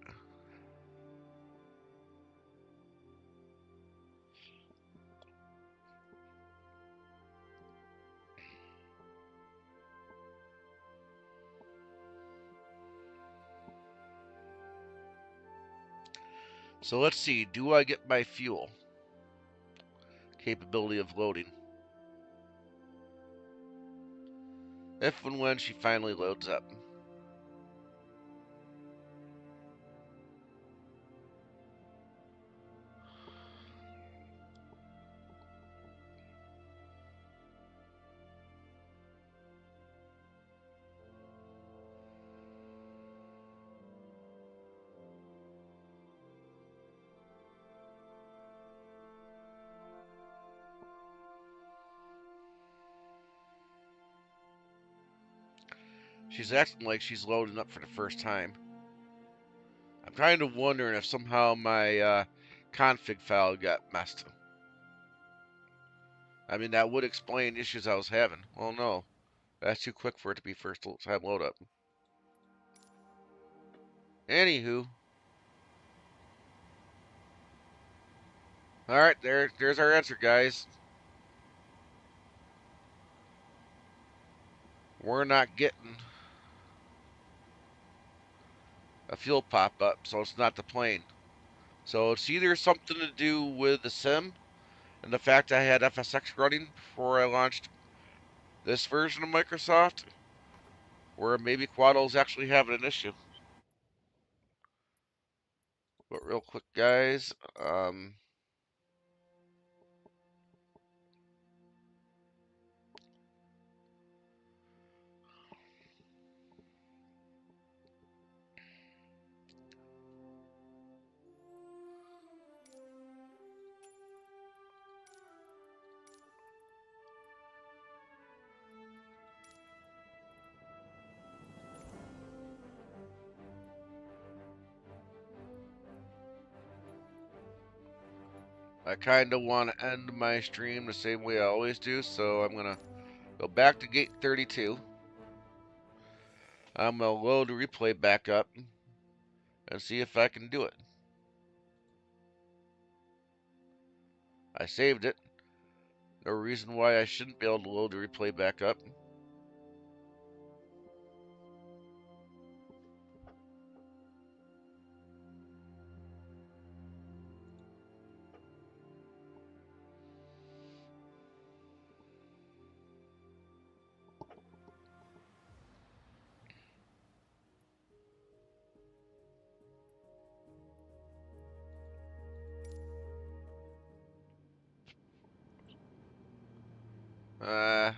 So let's see, do I get my fuel capability of loading? If and when she finally loads up. She's acting like she's loading up for the first time. I'm kind of wondering if somehow my config file got messed. I mean, that would explain issues I was having. Well, no. That's too quick for it to be first time load up. Anywho. Alright, there's our answer, guys. We're not getting a fuel pop-up, so it's not the plane. So it's either something to do with the sim and the fact I had FSX running before I launched this version of Microsoft, or maybe QUADRANT's actually having an issue. But real quick, guys, I kind of want to end my stream the same way I always do, so I'm going to go back to gate 32. I'm going to load the replay back up and see if I can do it. I saved it. No reason why I shouldn't be able to load the replay back up.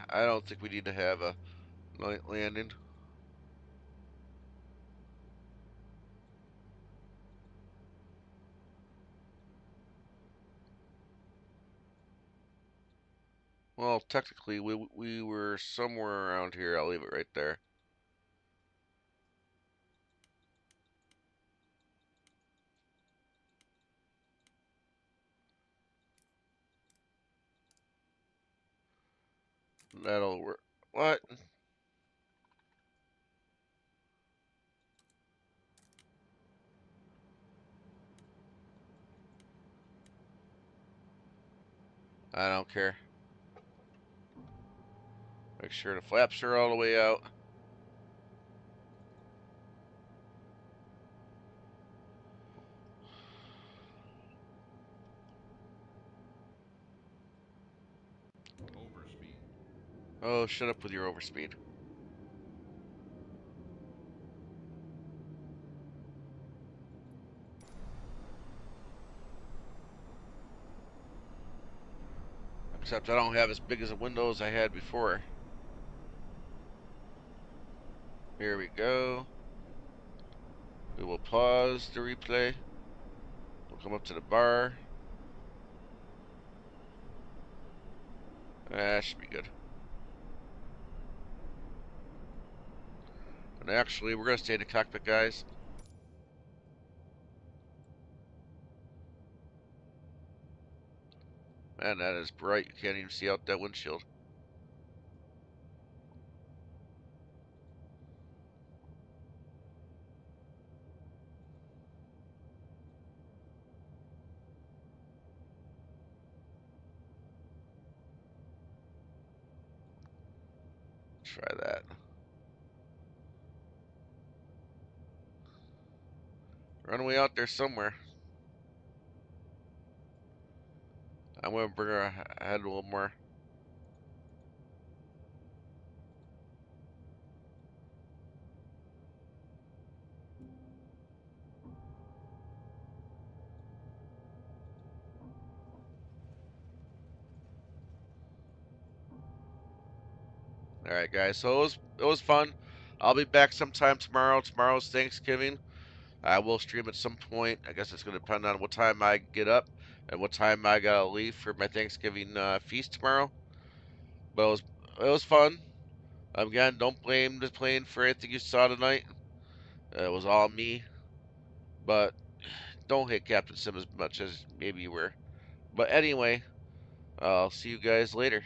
I don't think we need to have a night landing. Well, technically, we were somewhere around here. I'll leave it right there. That'll work. What? I don't care. Make sure the flaps are all the way out. Oh, shut up with your overspeed. Except I don't have as big as a window as I had before. Here we go. We will pause the replay. We'll come up to the bar. That should be good. And actually, we're going to stay in the cockpit, guys. Man, that is bright. You can't even see out that windshield. Try that. Runway out there somewhere. I'm going to bring her ahead a little more. All right, guys. So it was fun. I'll be back sometime tomorrow. Tomorrow's Thanksgiving. I will stream at some point. I guess it's going to depend on what time I get up and what time I gotta leave for my Thanksgiving feast tomorrow. But it was fun. Again, don't blame the plane for anything you saw tonight. It was all me. But don't hate Captain Sim as much as maybe you were. But anyway, I'll see you guys later.